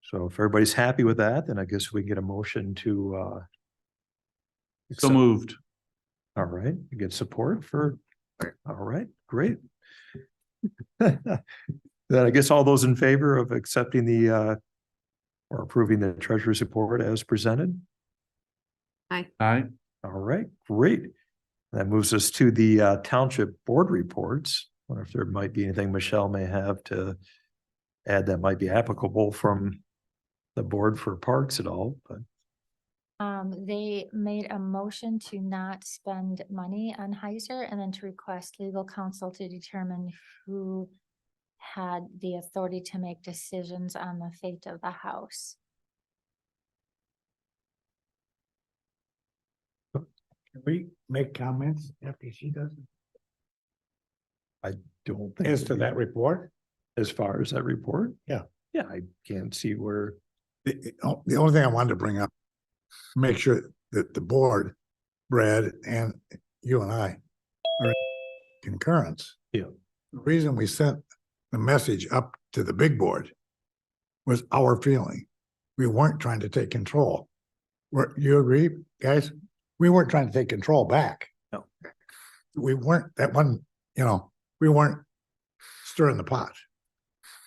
So if everybody's happy with that, then I guess we get a motion to So moved. all right, you get support for, all right, great. Then I guess all those in favor of accepting the or approving the treasurer's report as presented? Aye. All right, great. That moves us to the township board reports. I wonder if there might be anything Michelle may have to add that might be applicable from the board for parks at all, but They made a motion to not spend money on Heiser and then to request legal counsel to determine who had the authority to make decisions on the fate of the house. Can we make comments after she does it? I don't think. As to that report? As far as that report? Yeah. Yeah, I can't see where. The only thing I wanted to bring up, make sure that the board, Brad, and you and I are in concurrence. Yeah. The reason we sent the message up to the big board was our feeling. We weren't trying to take control. You agree, guys? We weren't trying to take control back. No. We weren't, that one, we weren't stirring the pot.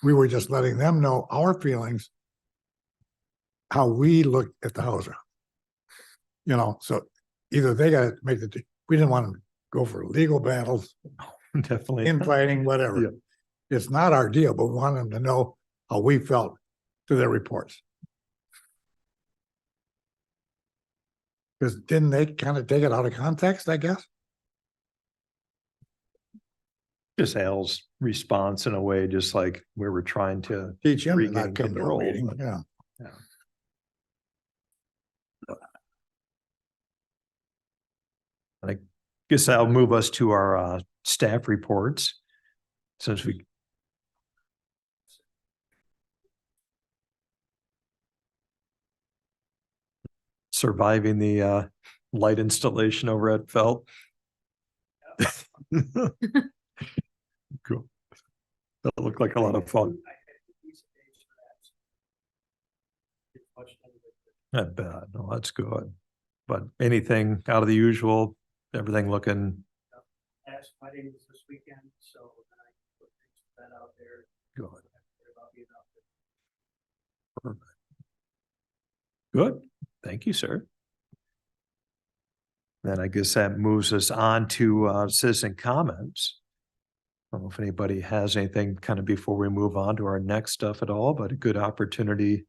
We were just letting them know our feelings, how we look at the house. So either they got to make we didn't want to go for legal battles, Definitely. infighting, whatever. Yeah. It's not our deal, but we want them to know how we felt to their reports. Because didn't they kind of take it out of context, I guess? Just Al's response in a way, just like we were trying to Teach him to regain not come to a control, meeting, but- yeah. I guess I'll move us to our staff reports. Since we surviving the light installation over at Felt. Cool. That looked like a lot of fun. Not bad. No, that's good. But anything out of the usual, everything looking Last wedding was this weekend, so then I put things that out there. good. About being out there. Good. Thank you, sir. Then I guess that moves us on to citizen comments. I don't know if anybody has anything kind of before we move on to our next stuff at all, but a good opportunity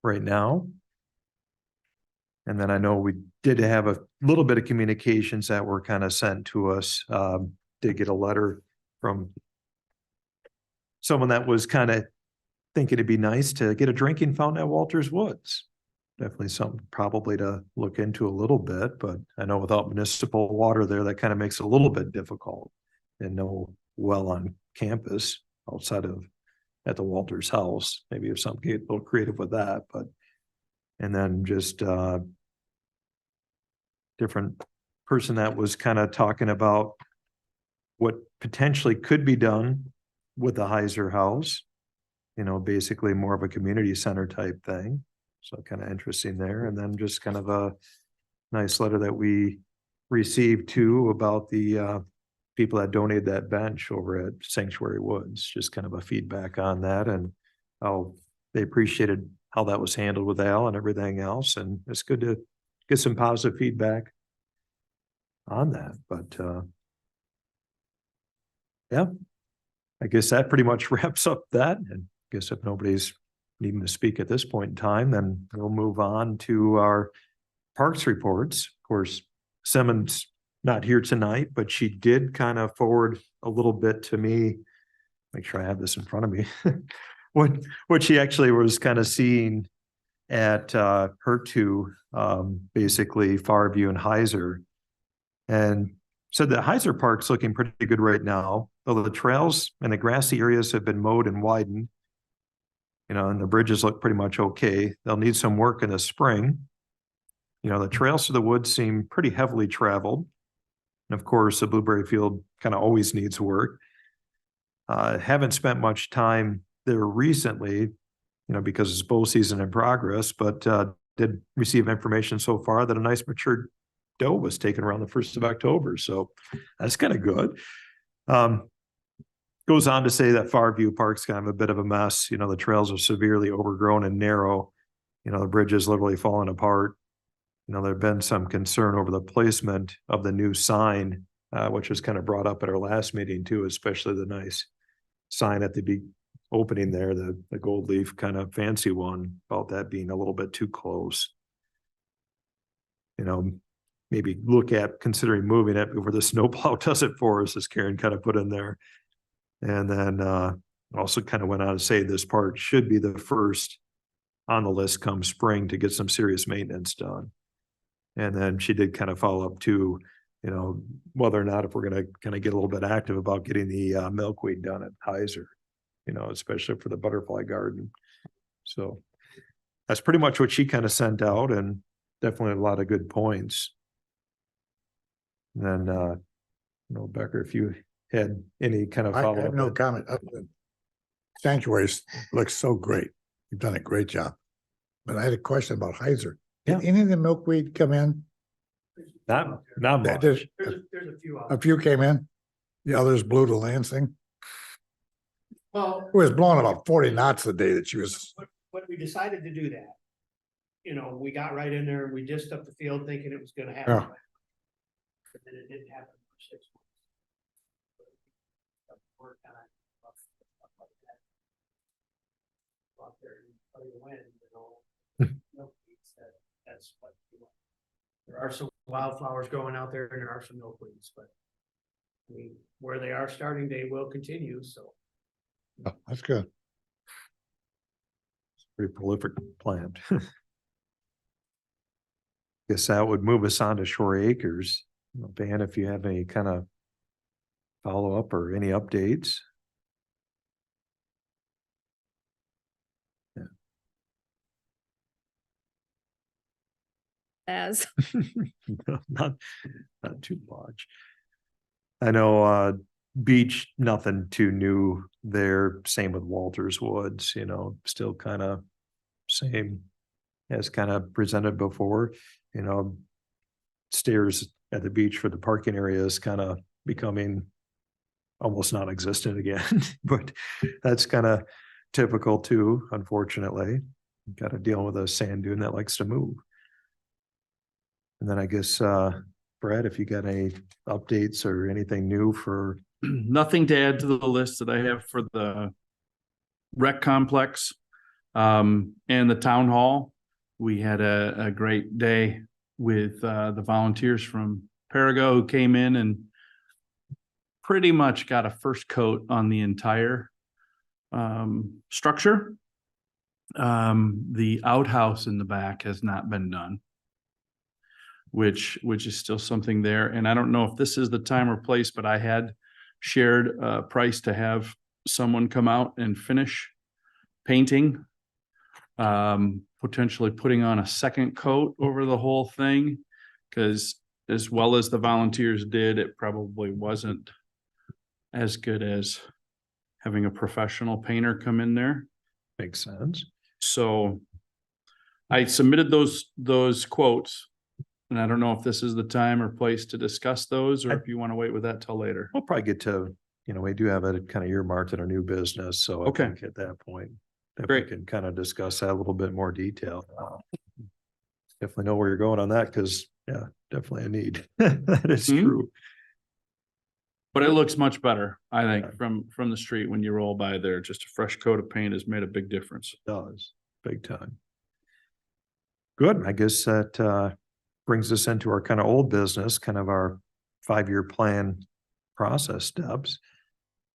right now. And then I know we did have a little bit of communications that were kind of sent to us. Did get a letter from someone that was kind of thinking it'd be nice to get a drinking fountain at Walters Woods. Definitely something probably to look into a little bit, but I know without municipal water there, that kind of makes it a little bit difficult. And no well on campus outside of at the Walters house. Maybe if some get a little creative with that, but and then just different person that was kind of talking about what potentially could be done with the Heiser house, basically more of a community center type thing. So kind of interesting there. And then just kind of a nice letter that we received too about the people that donated that bench over at Sanctuary Woods, just kind of a feedback on that and how they appreciated how that was handled with Al and everything else. And it's good to get some positive feedback on that. But yeah, I guess that pretty much wraps up that. And I guess if nobody's needing to speak at this point in time, then we'll move on to our parks reports. Of course, Simmons not here tonight, but she did kind of forward a little bit to me. Make sure I have this in front of me. what she actually was kind of seeing at her two, basically Farview and Heiser, and said that Heiser Park's looking pretty good right now, though the trails and the grassy areas have been mowed and widened. And the bridges look pretty much okay. They'll need some work in the spring. The trails to the woods seem pretty heavily traveled. And of course, the Blueberry Field kind of always needs work. Haven't spent much time there recently, because it's bow season in progress, but did receive information so far that a nice mature doe was taken around the 1st of October. So that's kind of good. Goes on to say that Farview Park's kind of a bit of a mess. The trails are severely overgrown and narrow. The bridge is literally falling apart. There've been some concern over the placement of the new sign, which was kind of brought up at our last meeting too, especially the nice sign at the big opening there, the gold leaf kind of fancy one, about that being a little bit too close. Maybe look at considering moving it before the snowplow does it for us, as Karen kind of put in there. And then also kind of went on to say this part should be the first on the list come spring to get some serious maintenance done. And then she did kind of follow up to, whether or not if we're going to kind of get a little bit active about getting the milkweed done at Heiser, especially for the butterfly garden. So that's pretty much what she kind of sent out, and definitely a lot of good points. And then, Becker, if you had any kind of I follow-up. have no comment. Sanctuaries looks so great. You've done a great job. But I had a question about Heiser. Did Yeah. any of the milkweed come in? Not much. There's There's a few out a few came in. The others blew to Lansing. Well, It was blowing about 40 knots the day that she was. when we decided to do that, we got right in there and we disced up the field thinking it was gonna happen. Yeah. But then it didn't happen for 6 months. Work on it, stuff like that. Go out there and play the wind, milkweeds, that's what you want. There are some wildflowers growing out there and there are some milkweeds, but I mean, where they are starting, they will continue, so. Oh, that's good. Pretty prolific plant. Guess that would move us on to Shore Acres. Dan, if you have any kind of follow-up or any updates. As No, not too much. I know beach, nothing too new there. Same with Walters Woods, still kind of same as kind of presented before. Stairs at the beach for the parking area is kind of becoming almost non-existent again, but that's kind of typical too, unfortunately. Got to deal with a sand dune that likes to move. And then I guess, Brad, if you got any updates or anything new for. nothing to add to the list that I have for the rec complex and the town hall. We had a great day with the volunteers from Perigo who came in and pretty much got a first coat on the entire structure. The outhouse in the back has not been done, which is still something there. And I don't know if this is the time or place, but I had shared a price to have someone come out and finish painting, potentially putting on a second coat over the whole thing, because as well as the volunteers did, it probably wasn't as good as having a professional painter come in there. Makes sense. So I submitted those quotes, and I don't know if this is the time or place to discuss those, or if you want to wait with that till later. We'll probably get to, we do have it kind of earmarked in our new business, so I Okay. think at that point, if Great. we can kind of discuss that a little bit more detail. Definitely know where you're going on that, because yeah, definitely a need. That is Mhm. true. But it looks much better, I think, Yeah. from the street when you roll by there. Just a fresh coat of paint has made a big difference. Does, big time. Good, I guess that brings us into our kind of old business, kind of our 5-year plan process steps.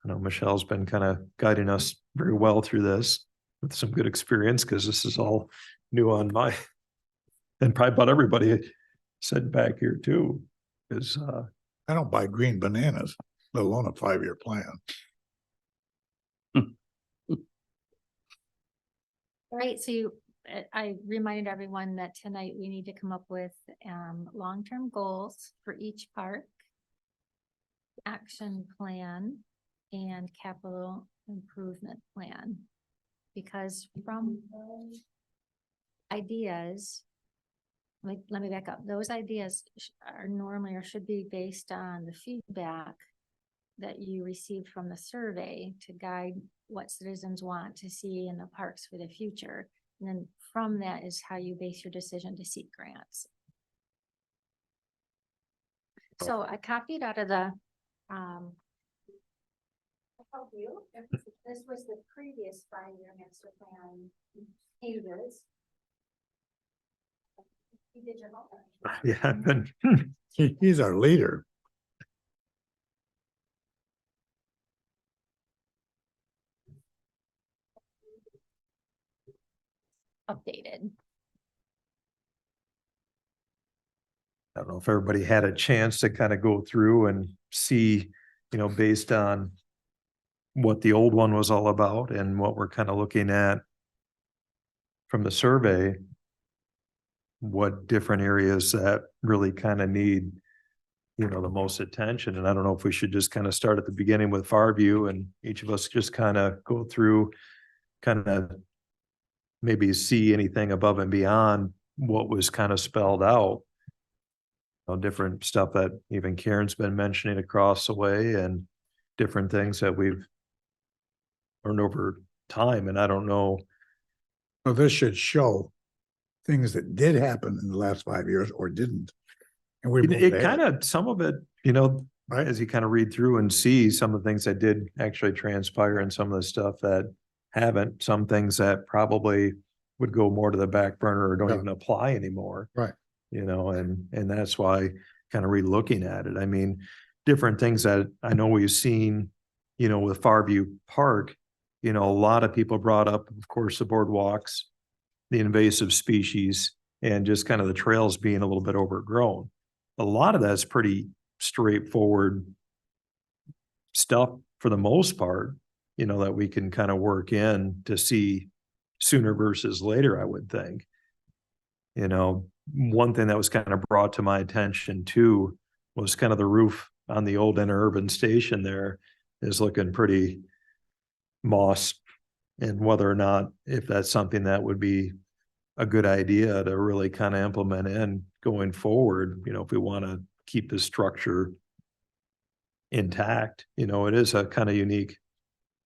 I know Michelle's been kind of guiding us very well through this with some good experience, because this is all new on my, and probably about everybody said back here too, is I don't buy green bananas, let alone a 5-year plan. All right, so I reminded everyone that tonight we need to come up with long-term goals for each park, action plan, and capital improvement plan. because from ideas, let me back up. Those ideas are normally or should be based on the feedback that you received from the survey to guide what citizens want to see in the parks for the future. And then from that is how you base your decision to seek grants. So I copied out of the, this was the previous 5-year master plan pages. You did your homework. Yeah, and He's our leader. Updated. I don't know if everybody had a chance to kind of go through and see, based on what the old one was all about and what we're kind of looking at from the survey, what different areas that really kind of need, the most attention. And I don't know if we should just kind of start at the beginning with Farview and each of us just kind of go through, kind of maybe see anything above and beyond what was kind of spelled out. Different stuff that even Karen's been mentioning across the way and different things that we've learned over time. And I don't know. So this should show things that did happen in the last 5 years or didn't. And we It kind of, some of it, right? as you kind of read through and see some of the things that did actually transpire and some of the stuff that haven't, some things that probably would go more to the back burner or don't Yeah. even apply anymore. Right. And that's why kind of re-looking at it. I mean, different things that I know we've seen, with Farview Park, a lot of people brought up, of course, the boardwalks, the invasive species, and just kind of the trails being a little bit overgrown. A lot of that's pretty straightforward stuff for the most part, that we can kind of work in to see sooner versus later, I would think. One thing that was kind of brought to my attention too was kind of the roof on the old interurban station there is looking pretty moss, and whether or not, if that's something that would be a good idea to really kind of implement in going forward, if we want to keep the structure intact. It is a kind of unique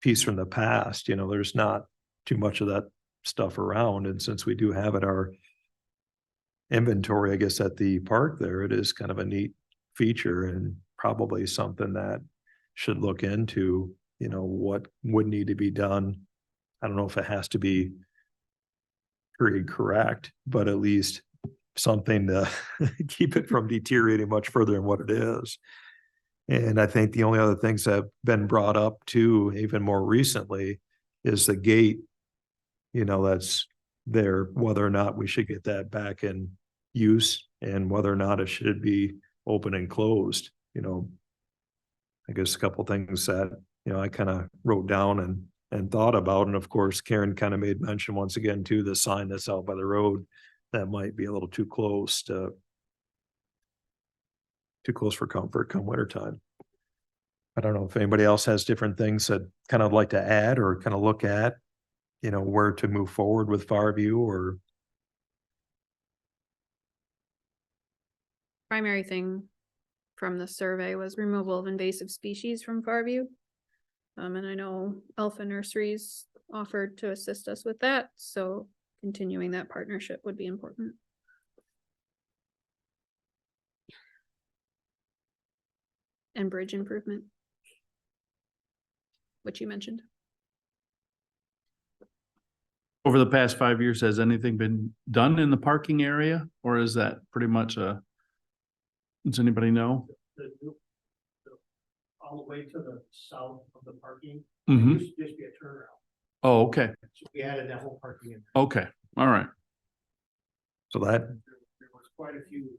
piece from the past. There's not too much of that stuff around. And since we do have it, our inventory, I guess, at the park there, it is kind of a neat feature and probably something that should look into, what would need to be done. I don't know if it has to be period correct, but at least something to keep it from deteriorating much further than what it is. And I think the only other things that have been brought up too, even more recently, is the gate, that's there, whether or not we should get that back in use and whether or not it should be open and closed. I guess a couple things that, I kind of wrote down and thought about. And of course, Karen kind of made mention once again to the sign that's out by the road that might be a little too close for comfort come winter time. I don't know if anybody else has different things that kind of like to add or kind of look at, where to move forward with Farview or. Primary thing from the survey was removal of invasive species from Farview. And I know Alpha Nurseries offered to assist us with that, so continuing that partnership would be important. And bridge improvement, which you mentioned. Over the past 5 years, has anything been done in the parking area, or is that pretty much does anybody know? All the way to the south of the parking, Mm-hmm. used to just be a turnaround. Oh, okay. So we added that whole parking in. Okay. All right. So that, There was quite a few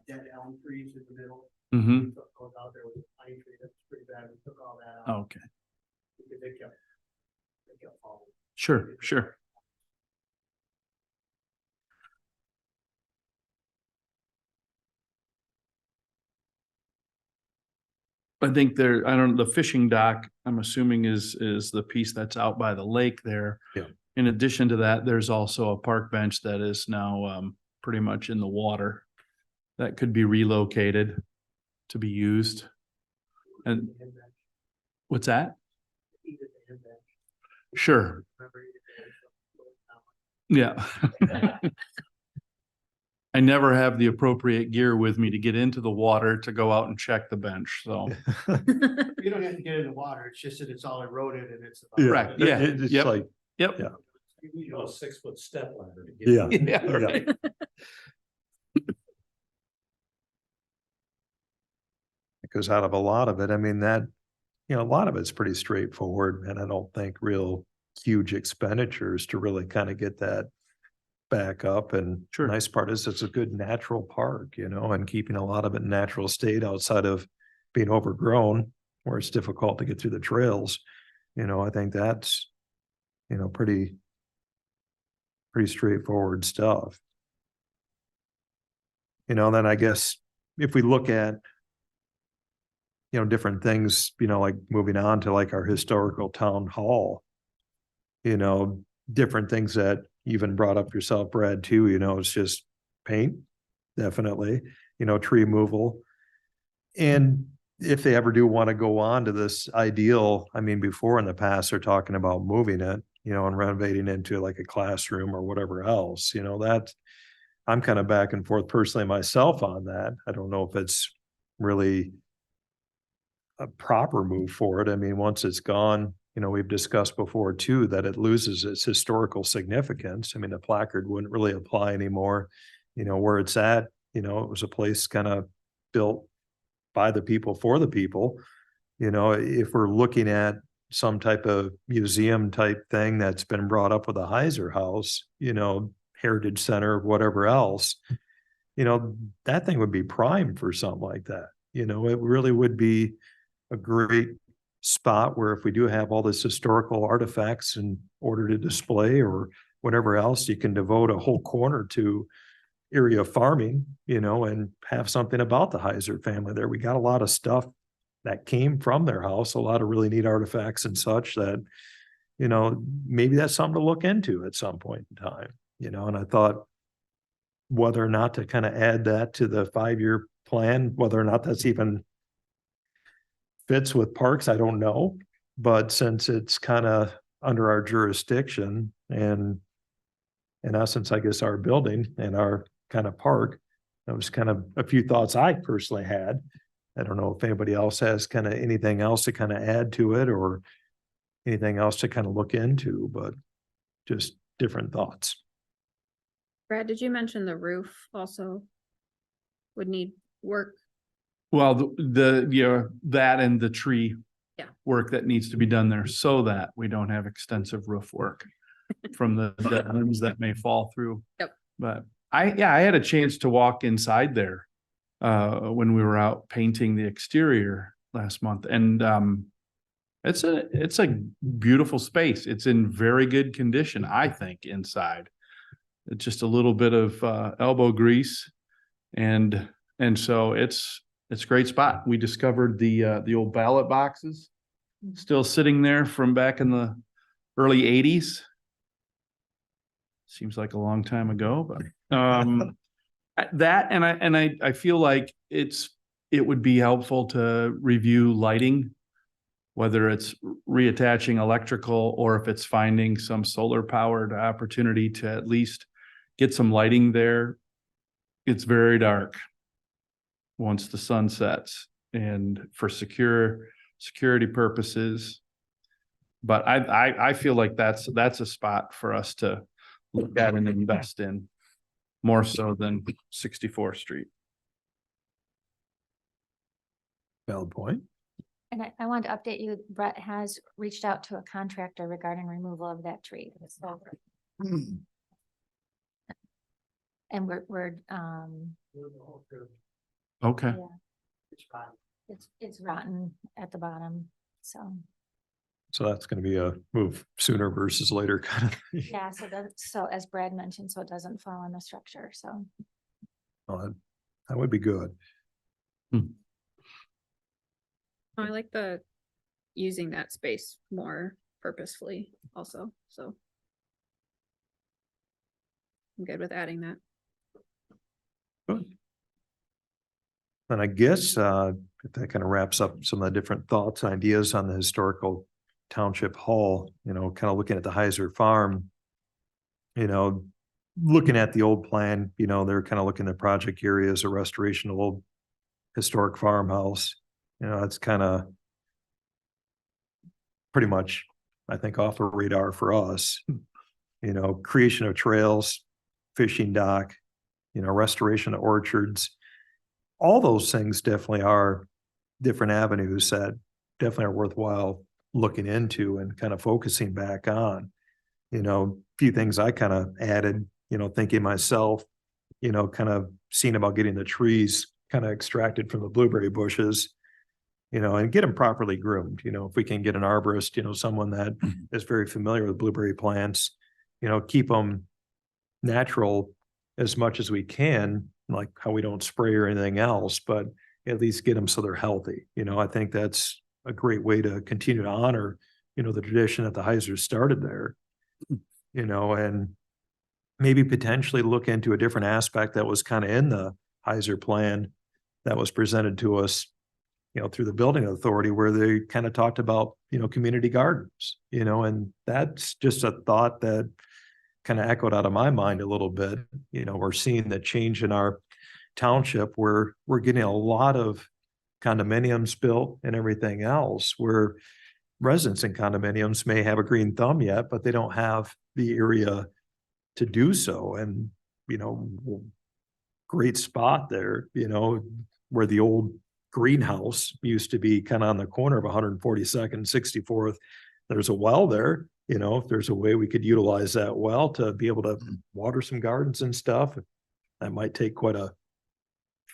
dead elm trees in the middle. Mm-hmm. We took those out. There was a pine tree that was pretty bad. We took all that out. Okay. Because they kept falling. Sure. Sure. I think there, I don't, the fishing dock, I'm assuming is the piece that's out by the lake there. Yeah. In addition to that, there's also a park bench that is now pretty much in the water that could be relocated to be used. And what's that? Sure. Yeah. I never have the appropriate gear with me to get into the water to go out and check the bench, so. You don't have to get in the water, it's just that it's all eroded and it's. Correct, yeah, It's yep. like, Yep. Yeah. You need a 6-foot step ladder to get. yeah. Yeah, right. Because out of a lot of it, I mean, that, a lot of it's pretty straightforward, and I don't think real huge expenditures to really kind of get that back up. And Sure. nice part is it's a good natural park, and keeping a lot of it in natural state outside of being overgrown, where it's difficult to get through the trails. I think that's, pretty straightforward stuff. Then I guess if we look at, different things, like moving on to like our historical town hall, different things that you even brought up yourself, Brad, too, it's just paint, definitely, tree removal. And if they ever do want to go on to this ideal, I mean, before in the past, they're talking about moving it, and renovating into like a classroom or whatever else, that I'm kind of back and forth personally myself on that. I don't know if it's really a proper move for it. I mean, once it's gone, we've discussed before too, that it loses its historical significance. I mean, the placard wouldn't really apply anymore, where it's at, it was a place kind of built by the people for the people. If we're looking at some type of museum type thing that's been brought up with a Heiser House, Heritage Center, whatever else, that thing would be prime for something like that. It really would be a great spot where if we do have all this historical artifacts in order to display or whatever else, you can devote a whole corner to area farming, and have something about the Heiser family there. We got a lot of stuff that came from their house, a lot of really neat artifacts and such that, maybe that's something to look into at some point in time, and I thought whether or not to kind of add that to the 5-year plan, whether or not that's even fits with parks, I don't know. But since it's kind of under our jurisdiction and in essence, I guess our building and our kind of park, that was kind of a few thoughts I personally had. I don't know if anybody else has kind of anything else to kind of add to it or anything else to kind of look into, but just different thoughts. Brad, did you mention the roof also would need work? Well, that and the tree. Yeah. Work that needs to be done there so that we don't have extensive roof work from the limbs that may fall through. Yep. But I had a chance to walk inside there when we were out painting the exterior last month, and it's a beautiful space. It's in very good condition, I think, inside. It's just a little bit of elbow grease, and so it's a great spot. We discovered the old ballot boxes still sitting there from back in the early 80s. Seems like a long time ago, but that, and I feel like it would be helpful to review lighting, whether it's reattaching electrical or if it's finding some solar powered opportunity to at least get some lighting there. It's very dark once the sun sets, and for security purposes. But I feel like that's a spot for us to look at and invest in more so than 64th Street. Valid point. And I wanted to update you, Brett has reached out to a contractor regarding removal of that tree. So, and we're Okay. yeah, it's rotten at the bottom, so. So that's going to be a move sooner versus later kind of thing. Yeah, so as Brad mentioned, so it doesn't fall on the structure, so. Well, that would be good. I like the using that space more purposefully also, so. I'm good with adding that. And I guess that kind of wraps up some of the different thoughts, ideas on the historical township hall, kind of looking at the Heiser Farm, looking at the old plan, they're kind of looking at project areas, a restoration of old historic farmhouse. That's kind of pretty much, I think, off the radar for us. Creation of trails, fishing dock, restoration of orchards. All those things definitely are different avenues that definitely are worthwhile looking into and kind of focusing back on. A few things I kind of added, thinking myself, kind of seeing about getting the trees kind of extracted from the blueberry bushes, and get them properly groomed. If we can get an arborist, someone that is very familiar with blueberry plants, keep them natural as much as we can, like how we don't spray or anything else, but at least get them so they're healthy. I think that's a great way to continue to honor, the tradition that the Heisers started there, and maybe potentially look into a different aspect that was kind of in the Heiser plan that was presented to us, through the building authority, where they kind of talked about, community gardens, and that's just a thought that kind of echoed out of my mind a little bit. We're seeing the change in our township where we're getting a lot of condominiums built and everything else, where residents in condominiums may have a green thumb yet, but they don't have the area to do so. And, great spot there, where the old greenhouse used to be, kind of on the corner of 142nd, 64th. There's a well there. If there's a way we could utilize that well to be able to water some gardens and stuff, that might take quite a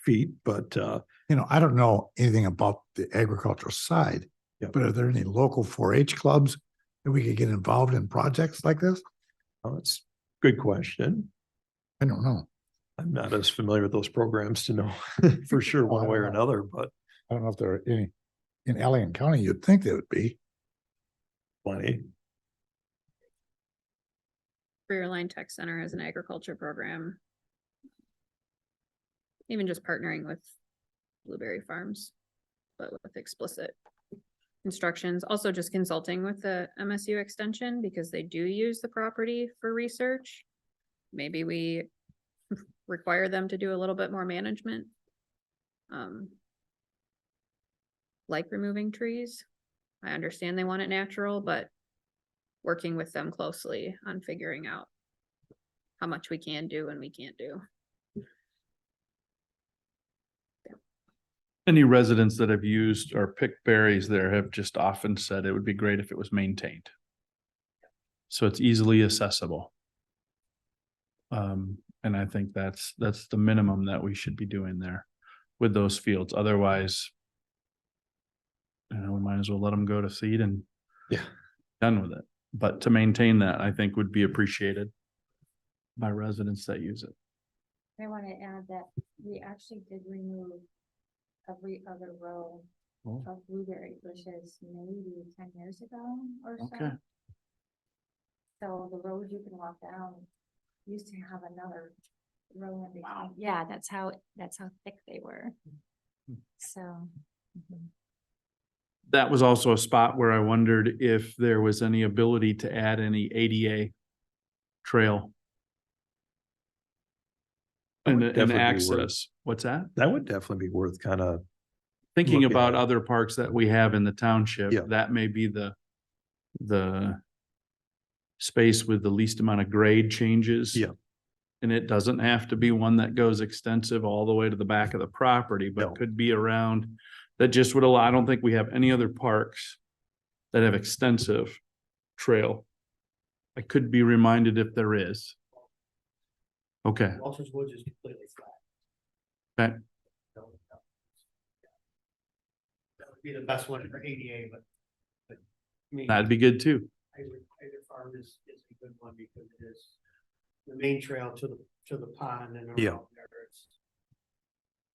feat, but I don't know anything about the agricultural side, but are there any local 4-H clubs that we could get involved in projects like this? oh, that's a good question. I don't know. I'm not as familiar with those programs to know for sure one way or another, but I don't know if there are any in Allegan County. You'd think there would be. plenty. Rear Line Tech Center as an agriculture program. Even just partnering with blueberry farms, but with explicit instructions. Also just consulting with the MSU extension because they do use the property for research. Maybe we require them to do a little bit more management. Like removing trees. I understand they want it natural, but working with them closely on figuring out how much we can do and we can't do. Any residents that have used or picked berries there have just often said it would be great if it was maintained. So it's easily accessible. And I think that's the minimum that we should be doing there with those fields. Otherwise, we might as well let them go to seed and done with it. But to maintain that, I think would be appreciated by residents that use it. I want to add that we actually did remove every other row of blueberry bushes maybe 10 years ago or so. Okay. So the road you can walk down used to have another row in between. Yeah, that's how thick they were. So. That was also a spot where I wondered if there was any ability to add any ADA trail. That would And definitely be access. What's that? That would definitely be worth kind of Thinking looking about at. other parks that we have in the township, Yeah. that may be the space with the least amount of grade changes. Yeah. And it doesn't have to be one that goes extensive all the way to the back of the property, but No. could be around that just would allow. I don't think we have any other parks that have extensive trail. I could be reminded if there is. Okay. Walters Woods is completely flat. Okay. That would be the best one for ADA, but I mean, That'd be good too. Heiser Farm is a good one because it is the main trail to the pond and Yeah. around there.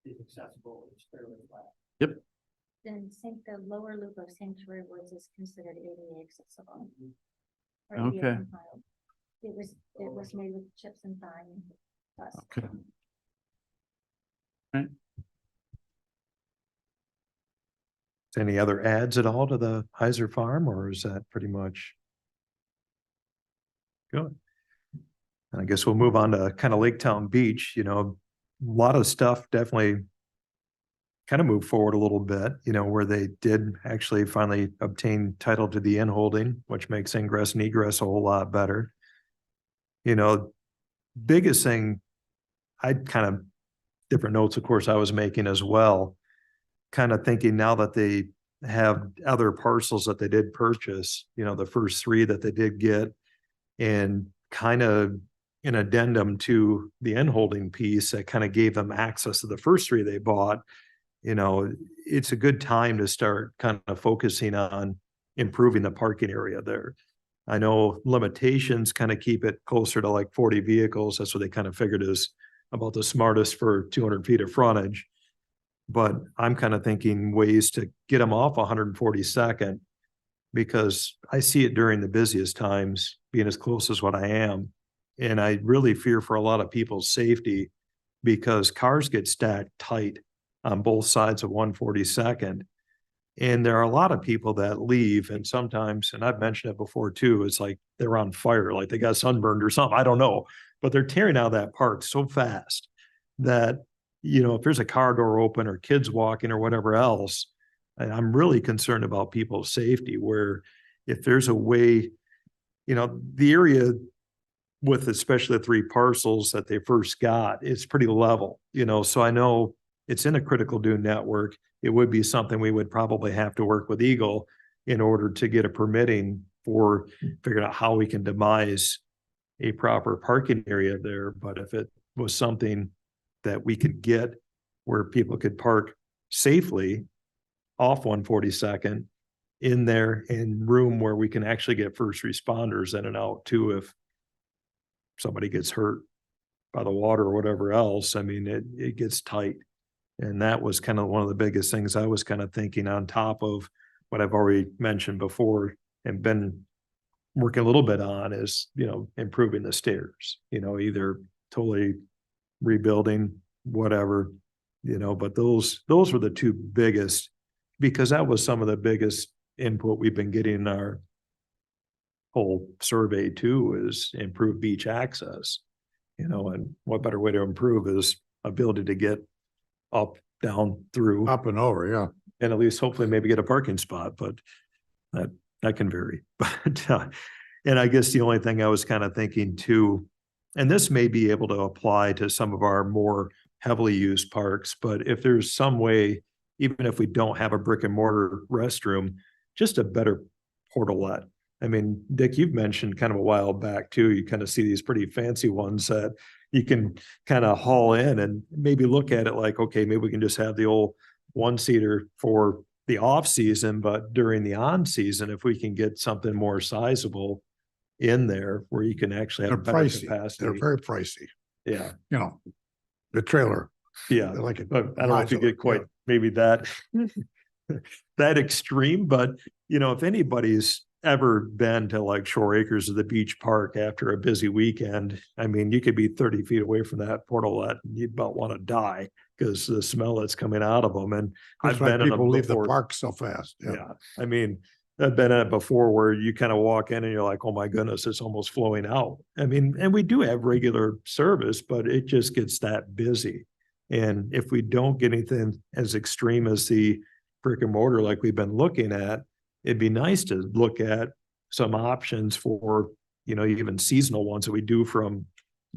It's accessible. It's fairly flat. Yep. then the lower loop of Sanctuary Woods is considered ADA accessible. Or Okay. ADA compliant. It was made with chips and fine dust. Okay. Right. Any other adds at all to the Heiser Farm, or is that pretty much good? And I guess we'll move on to kind of Laketown Beach, you know, a lot of stuff definitely kind of moved forward a little bit, you know, where they did actually finally obtain title to the in holding, which makes ingress and egress a whole lot better. You know, biggest thing, I'd kind of different notes, of course, I was making as well, kind of thinking now that they have other parcels that they did purchase, you know, the first 3 that they did get, and kind of an addendum to the end holding piece that kind of gave them access to the first 3 they bought. You know, it's a good time to start kind of focusing on improving the parking area there. I know limitations kind of keep it closer to like 40 vehicles. That's what they kind of figured is about the smartest for 200 feet of frontage. But I'm kind of thinking ways to get them off 142nd, because I see it during the busiest times, being as close as what I am. And I really fear for a lot of people's safety, because cars get stacked tight on both sides of 142nd. And there are a lot of people that leave, and sometimes, and I've mentioned it before too, it's like they're on fire, like they got sunburned or something. I don't know, but they're tearing out of that park so fast that, you know, if there's a car door open or kids walking or whatever else, I'm really concerned about people's safety, where if there's a way, you know, the area with especially the 3 parcels that they first got, it's pretty level, you know, so I know it's in a critical dune network. It would be something we would probably have to work with Eagle in order to get a permitting for figuring out how we can demise a proper parking area there. But if it was something that we could get where people could park safely off 142nd in there, and room where we can actually get first responders in and out too, if somebody gets hurt by the water or whatever else, I mean, it gets tight. And that was kind of one of the biggest things I was kind of thinking, on top of what I've already mentioned before and been working a little bit on, is, you know, improving the stairs, you know, either totally rebuilding, whatever, you know, but those were the 2 biggest, because that was some of the biggest input we've been getting in our whole survey too, is improve beach access, you know, and what better way to improve is ability to get up, down, through, Up and over, yeah. and at least hopefully maybe get a parking spot, but that can vary. But and I guess the only thing I was kind of thinking too, and this may be able to apply to some of our more heavily used parks, but if there's some way, even if we don't have a brick and mortar restroom, just a better portalette. I mean, Dick, you've mentioned kind of a while back too, you kind of see these pretty fancy ones that you can kind of haul in, and maybe look at it like, okay, maybe we can just have the old 1-seater for the off season, but during the on season, if we can get something more sizable in there where you can actually They're have better pricey. capacity. They're very pricey, Yeah, you know, the trailer. yeah. They're like a But I don't know if you modular, get quite yeah. maybe that that extreme, but you know, if anybody's ever been to like Shore Acres or the beach park after a busy weekend, I mean, you could be 30 feet away from that portalette and you'd about want to die, because the smell that's coming out of them. And That's I've why been in people them leave the before. park so fast. Yeah, I mean, I've been in it before where you kind of walk in and you're like, oh my goodness, it's almost flowing out. I mean, and we do have regular service, but it just gets that busy. And if we don't get anything as extreme as the brick and mortar like we've been looking at, it'd be nice to look at some options for, you know, even seasonal ones that we do from,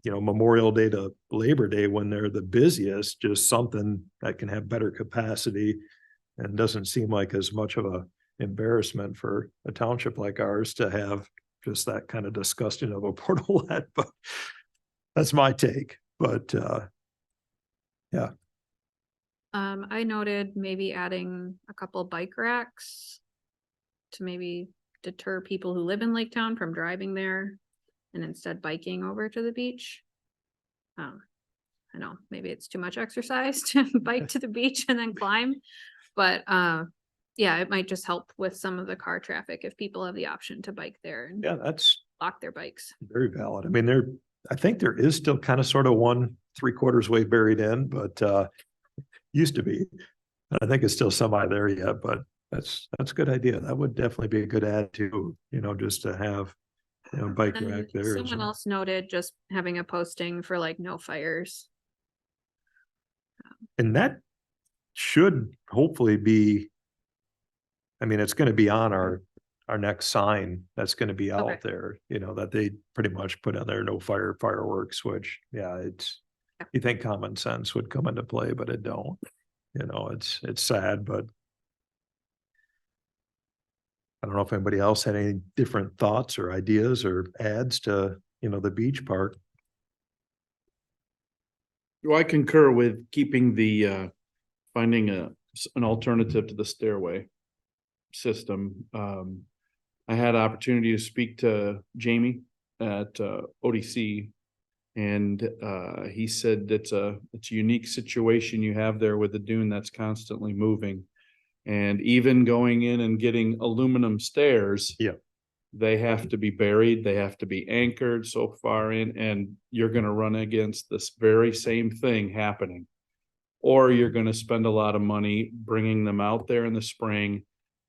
you know, Memorial Day to Labor Day when they're the busiest, just something that can have better capacity and doesn't seem like as much of a embarrassment for a township like ours to have just that kind of disgusting of a portalette. But that's my take. But yeah. I noted maybe adding a couple bike racks to maybe deter people who live in Laketown from driving there and instead biking over to the beach. I know maybe it's too much exercise to bike to the beach and then climb, but Yeah, it might just help with some of the car traffic if people have the option to bike there and Yeah, that's lock their bikes. very valid. I mean, I think there is still kind of sort of 1.75 way buried in, but used to be. I think it's still semi there yet, but that's a good idea. That would definitely be a good add to, just to have, bike rack And there. as someone well. else noted just having a posting for like no fires. And that should hopefully be, I mean, it's going to be on our next sign that's going to be Okay. out there, that they pretty much put on there, no fireworks, which, yeah, Yeah. you think common sense would come into play, but it don't. It's sad, but I don't know if anybody else had any different thoughts or ideas or adds to, the beach park. Well, I concur with keeping finding an alternative to the stairway system. I had opportunity to speak to Jamie at ODC, and he said it's a unique situation you have there with the dune that's constantly moving. And even going in and getting aluminum stairs. Yeah. They have to be buried, they have to be anchored so far in, and you're gonna run against this very same thing happening. Or you're gonna spend a lot of money bringing them out there in the spring,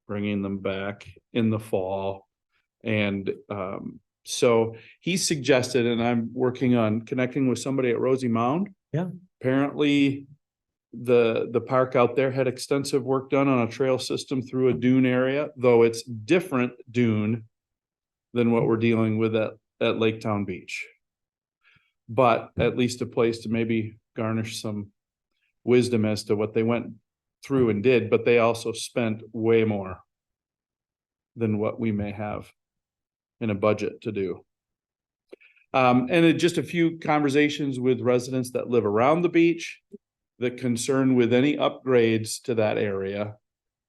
bringing them back in the fall. And so he suggested, and I'm working on connecting with somebody at Rosie Mound. Yeah. Apparently, the park out there had extensive work done on a trail system through a dune area, though it's different dune than what we're dealing with at Laketown Beach. But at least a place to maybe garnish some wisdom as to what they went through and did, but they also spent way more than what we may have in a budget to do. Just a few conversations with residents that live around the beach. The concern with any upgrades to that area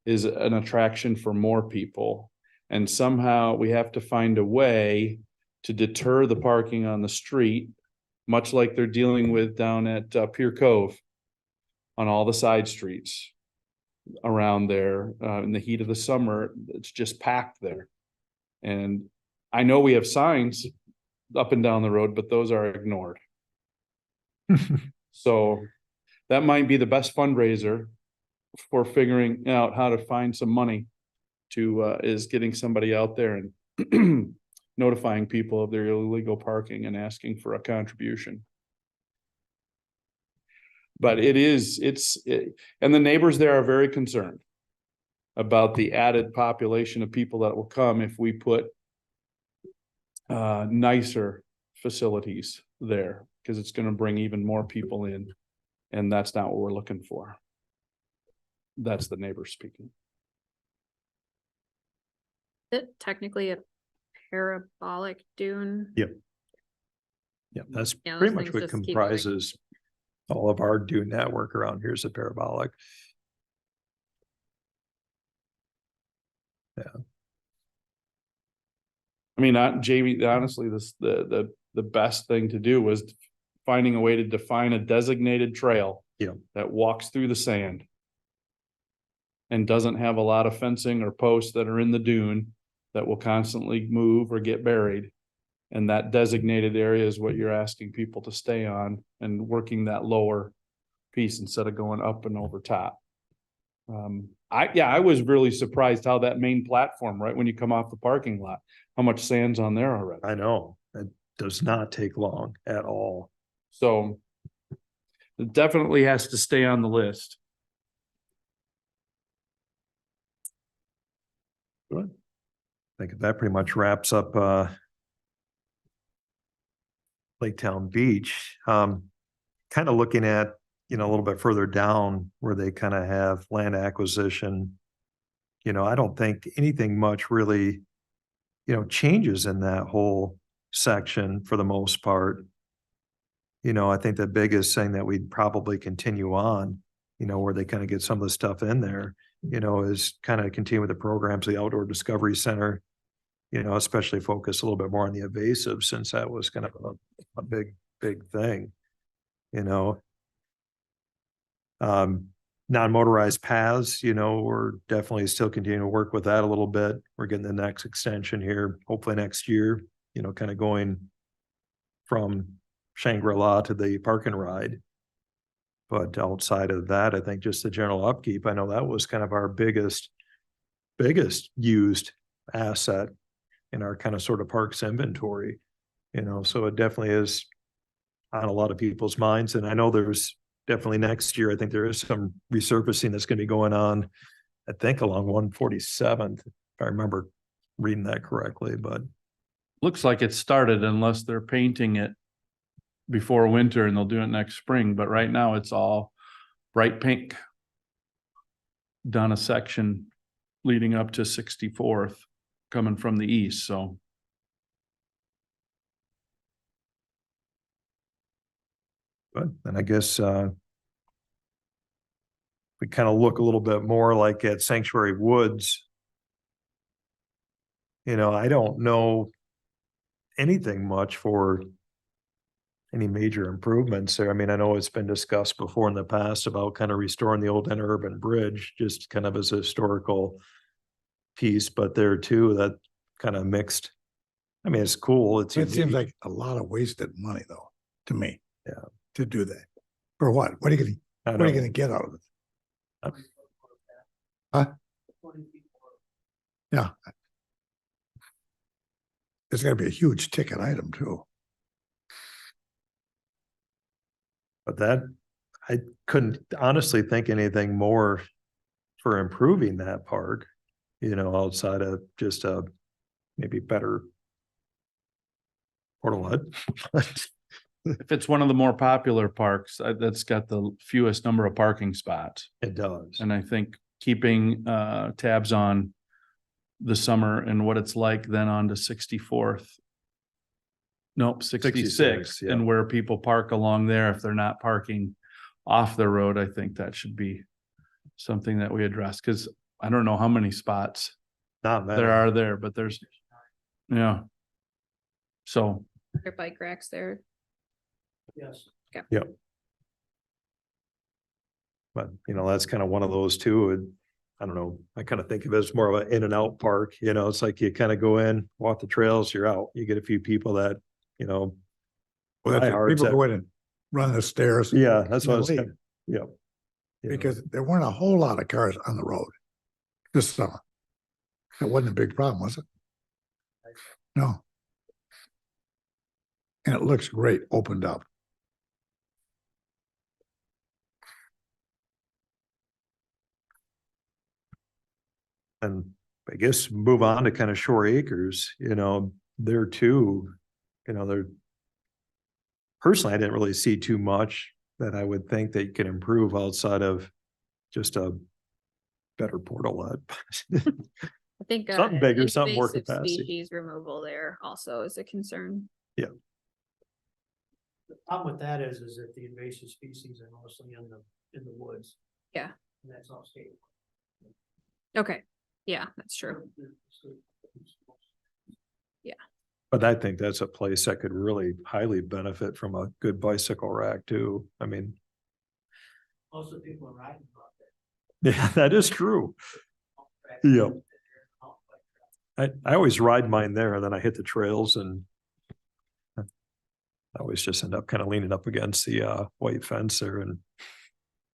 is an attraction for more people. And somehow we have to find a way to deter the parking on the street, much like they're dealing with down at Pier Cove on all the side streets around there. In the heat of the summer, it's just packed there. And I know we have signs up and down the road, but those are ignored. So that might be the best fundraiser for figuring out how to find some money is getting somebody out there and notifying people of their illegal parking and asking for a contribution. But and the neighbors there are very concerned about the added population of people that will come if we put nicer facilities there, because it's going to bring even more people in, and that's not what we're looking for. That's the neighbor speaking. It technically a parabolic dune. Yep. Yeah, that's Yeah, pretty those much things what just keep comprises all of our dune network around here is a parabolic. Yeah. I mean, Jamie, honestly, the best thing to do was finding a way to define a designated trail. Yeah. That walks through the sand and doesn't have a lot of fencing or posts that are in the dune that will constantly move or get buried. And that designated area is what you're asking people to stay on, and working that lower piece instead of going up and over top. I was really surprised how that main platform, right when you come off the parking lot, how much sand's on there already. I know it does not take long at all. So it definitely has to stay on the list. Good. I think that pretty much wraps up Laketown Beach. Kind of looking at, a little bit further down where they kind of have land acquisition. I don't think anything much really, changes in that whole section for the most part. I think the biggest thing that we'd probably continue on, where they kind of get some of the stuff in there, is kind of continue with the programs, the Outdoor Discovery Center, especially focus a little bit more on the invasive, since that was kind of a big thing, non-motorized paths, we're definitely still continuing to work with that a little bit. We're getting the next extension here, hopefully next year, kind of going from Shangri-La to the park and ride. But outside of that, I think just the general upkeep, I know that was kind of our biggest used asset in our kind of sort of parks inventory, so it definitely is on a lot of people's minds. And I know there's definitely next year, I think there is some resurfacing that's going to be going on, I think along 147th, if I remember reading that correctly, but Looks like it started unless they're painting it before winter and they'll do it next spring. But right now it's all bright pink. Done a section leading up to 64th coming from the east. So but and I guess we kind of look a little bit more like at Sanctuary Woods. I don't know anything much for any major improvements there. I mean, I know it's been discussed before in the past about kind of restoring the old interurban bridge, just kind of as a historical piece, but there too, that kind of mixed. I mean, it's cool. It It seems like a lot of wasted money though, to me. Yeah. To do that. For what? What are you gonna get out of it? Huh? Yeah. It's gonna be a huge ticket item too. But that, I couldn't honestly think anything more for improving that park, outside of just a maybe better portal. if it's one of the more popular parks, that's got the fewest number of parking spots. It does. And I think keeping tabs on the summer and what it's like then on to 64th. Nope, 66, yeah. and where people park along there, if they're not parking off the road, I think that should be something that we address, because I don't know how many spots Not many. there are there, but there's, yeah. So, Their bike racks there. Yes. But that's kind of one of those too. And I don't know, I kind of think of it as more of an in and out park, it's like you kind of go in, walk the trails, you're out. You get a few people that, Well, that's it. diehards People that- go in and run the stairs. yeah, that's what I and was leave. kind of, yeah. Because there weren't a whole lot of cars on the road this summer. It wasn't a big problem, was it? No. And it looks great, opened up. And I guess move on to kind of Shore Acres, there too, they're personally, I didn't really see too much that I would think that you could improve outside of just a better portal. I think Something bigger, something more invasive capacity. species removal there also is a concern. The problem with that is that the invasive species are mostly in the woods. Yeah. And that's all state. Okay, yeah, that's true. But I think that's a place that could really highly benefit from a good bicycle rack too. I mean, Most of the people are riding about there. yeah, that is true. Yeah. I always ride mine there and then I hit the trails and I always just end up kind of leaning up against the white fence there and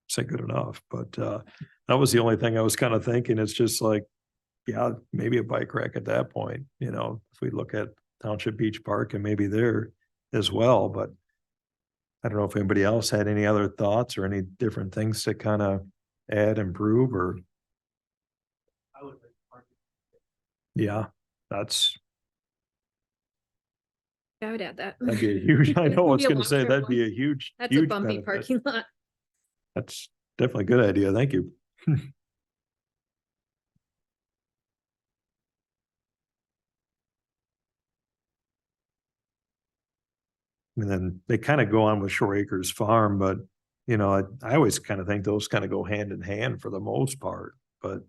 say good enough. But that was the only thing I was kind of thinking. It's just like, yeah, maybe a bike rack at that point, if we look at Township Beach Park and maybe there as well, but I don't know if anybody else had any other thoughts or any different things to kind of add, improve, or I would like park. yeah, that'd Yeah, I would add that. be a huge, I know I was Be a gonna say, long-term that'd one. be a huge, That's a huge bumpy benefit. parking lot. That's definitely a good idea. Thank you. And then they kind of go on with Shore Acres Farm, but I always kind of think those kind of go hand in hand for the most part, but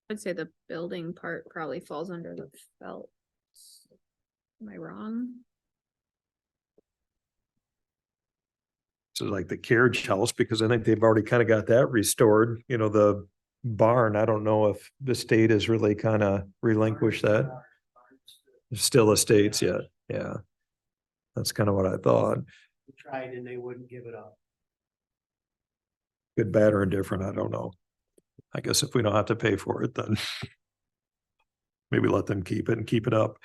I'd say the building part probably falls under the felt. Am I wrong? So like the carriage house, because I think they've already kind of got that restored, you know, the barn, I don't know if the state has really kind of relinquished that. Still estates yet, yeah. That's kind of what I thought. We tried and they wouldn't give it up. Good, bad, or indifferent, I don't know. I guess if we don't have to pay for it, then maybe let them keep it and keep it up.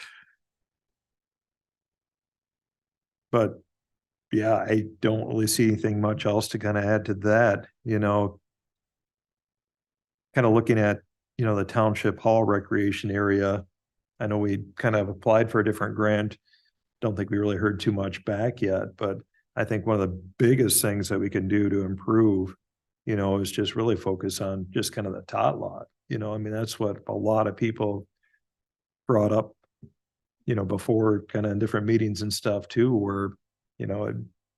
But yeah, I don't really see anything much else to kind of add to that, you know. Kind of looking at, you know, the Township Hall recreation area. I know we kind of applied for a different grant. Don't think we really heard too much back yet, but I think one of the biggest things that we can do to improve, you know, is just really focus on just kind of the tot lot. You know, I mean, that's what a lot of people brought up, you know, before kind of in different meetings and stuff too, where, you know,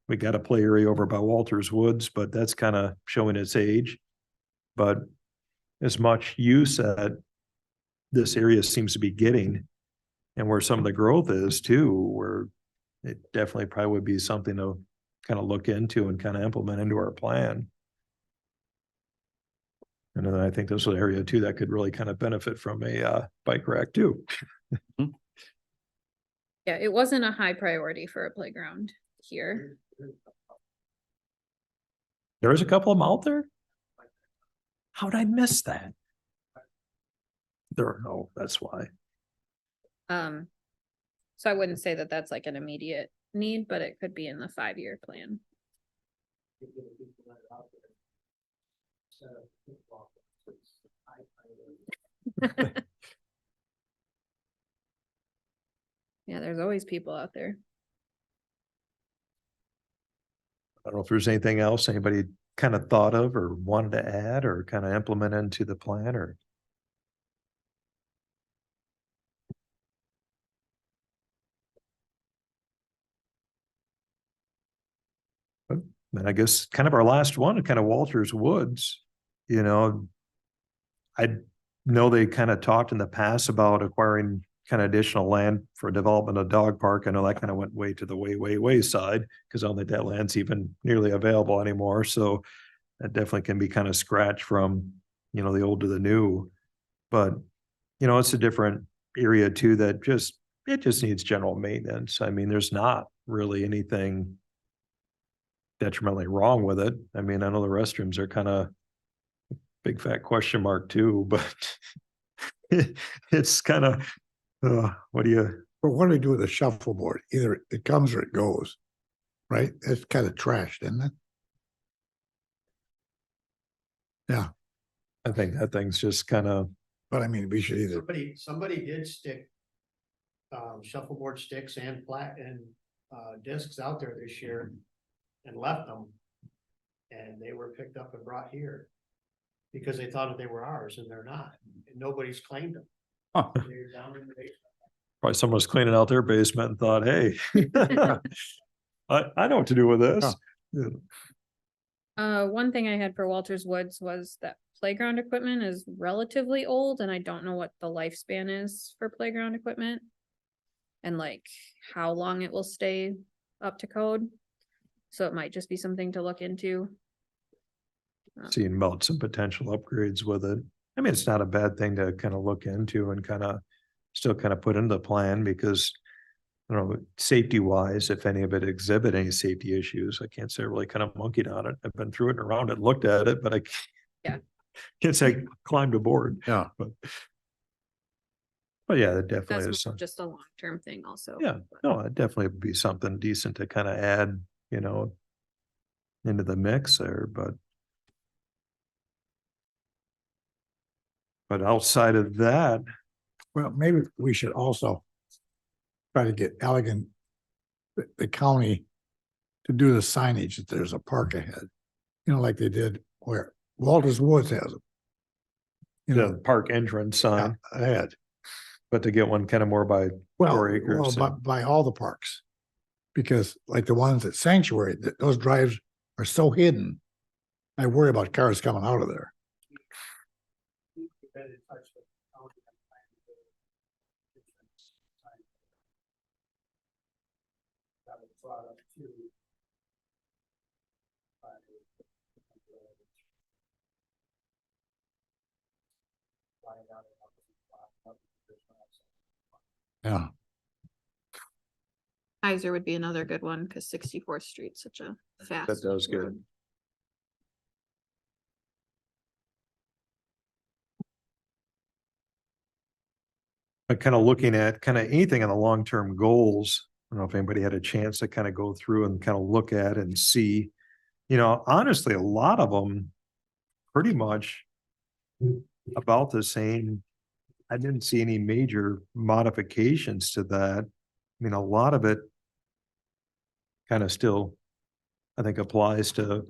we got a play area over by Walters Woods, but that's kind of showing its age. But as much use that this area seems to be getting, and where some of the growth is too, where it definitely probably would be something to kind of look into and kind of implement into our plan. And then I think this is an area too that could really kind of benefit from a bike rack too. Yeah, it wasn't a high priority for a playground here. There's a couple of them out there. How'd I miss that? No, that's why. So I wouldn't say that that's like an immediate need, but it could be in the 5-year plan. Yeah, there's always people out there. I don't know if there's anything else anybody kind of thought of or wanted to add or kind of implement into the plan or. And I guess kind of our last one, kind of Walters Woods, you know, I know they kind of talked in the past about acquiring kind of additional land for development of dog park. I know that kind of went way to the way side because I don't think that land's even nearly available anymore. So that definitely can be kind of scratched from, you know, the old to the new. But, you know, it's a different area too that it just needs general maintenance. I mean, there's not really anything detrimentally wrong with it. I mean, I know the restrooms are kind of big fat question mark too, but it's kind of, what do you? But what do we do with the shuffleboard? Either it comes or it goes, right? It's kind of trashed, isn't it? Yeah, I think that thing's just kind of, but I mean, we should either, Somebody did stick shuffleboard sticks and discs out there this year and left them. And they were picked up and brought here because they thought that they were ours and they're not. And nobody's claimed them. Huh. They're down in the basement. probably someone was cleaning out their basement and thought, hey, I know what to do with this. Huh. One thing I had for Walters Woods was that playground equipment is relatively old and I don't know what the lifespan is for playground equipment. And like how long it will stay up to code. So it might just be something to look into. Seeing about some potential upgrades with it. I mean, it's not a bad thing to kind of look into and kind of still kind of put into the plan because, you know, safety wise, if any of it exhibit any safety issues, I can't say I really kind of monkeyed on it. I've been through it and around it, looked at it, but can't say I climbed aboard. yeah. But yeah, it definitely That's is something. just a long-term thing also. Yeah, no, it definitely would be something decent to kind of add, you know, into the mix there, but outside of that, Well, maybe we should also try to get Allegan, the county, to do the signage that there's a park ahead. You know, like they did where Walters Woods has them. You the know, park entrance sign, ahead. but to get one kind of more by Well, 4 acres. by all the parks. Because like the ones at Sanctuary, those drives are so hidden. I worry about cars coming out of there. We've been in touch with the county and planned to do different signs. That was brought up too. Yeah, Heiser would be another good one, cause 64th Street's such a fast. That does good. road. But kind of looking at kind of anything on the long-term goals, I don't know if anybody had a chance to kind of go through and kind of look at and see, honestly, a lot of them pretty much about the same. I didn't see any major modifications to that. I mean, a lot of it kind of still, I think, applies to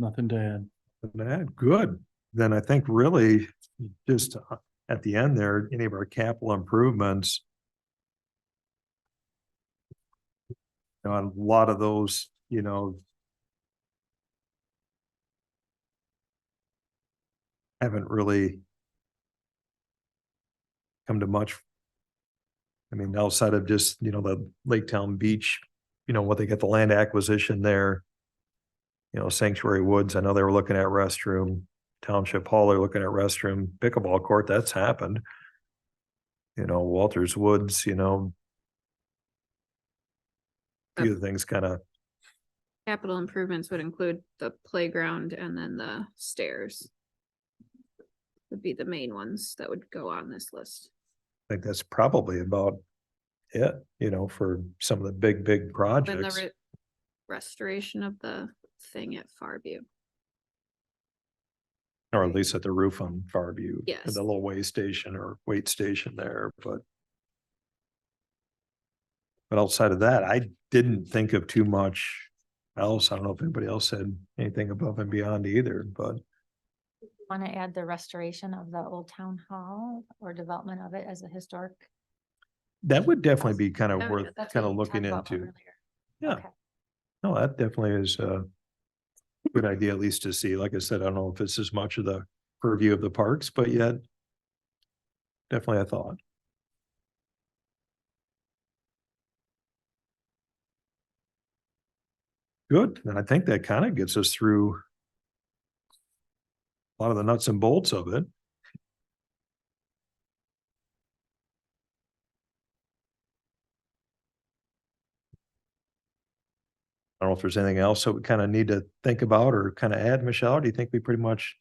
Nothing to add. that. Good. Then I think really just at the end there, any of our capital improvements, a lot of those, haven't really come to much. I mean, outside of just, the Laketown Beach, what they get the land acquisition there. Sanctuary Woods, I know they were looking at restroom. Township Hall, they're looking at restroom. Pickleball court, that's happened. Walters Woods, few of the things kind of, Capital improvements would include the playground and then the stairs. Would be the main ones that would go on this list. I think that's probably about it, for some of the big And the projects. restoration of the thing at Farview. Or at least at the roof on Farview. Yes. The little way station or wait station there, but outside of that, I didn't think of too much else. I don't know if anybody else said anything above and beyond either, but Want to add the restoration of the old town hall or development of it as a historic? that would definitely be kind of Yeah, worth That's kind what of you looking talked about into. earlier. Yeah. Okay. No, that definitely is a good idea, at least to see. Like I said, I don't know if it's as much of the purview of the parks, but yet definitely a thought. Good. And I think that kind of gets us through a lot of the nuts and bolts of it. I don't know if there's anything else that we kind of need to think about or kind of add, Michelle. Or do you think we pretty much?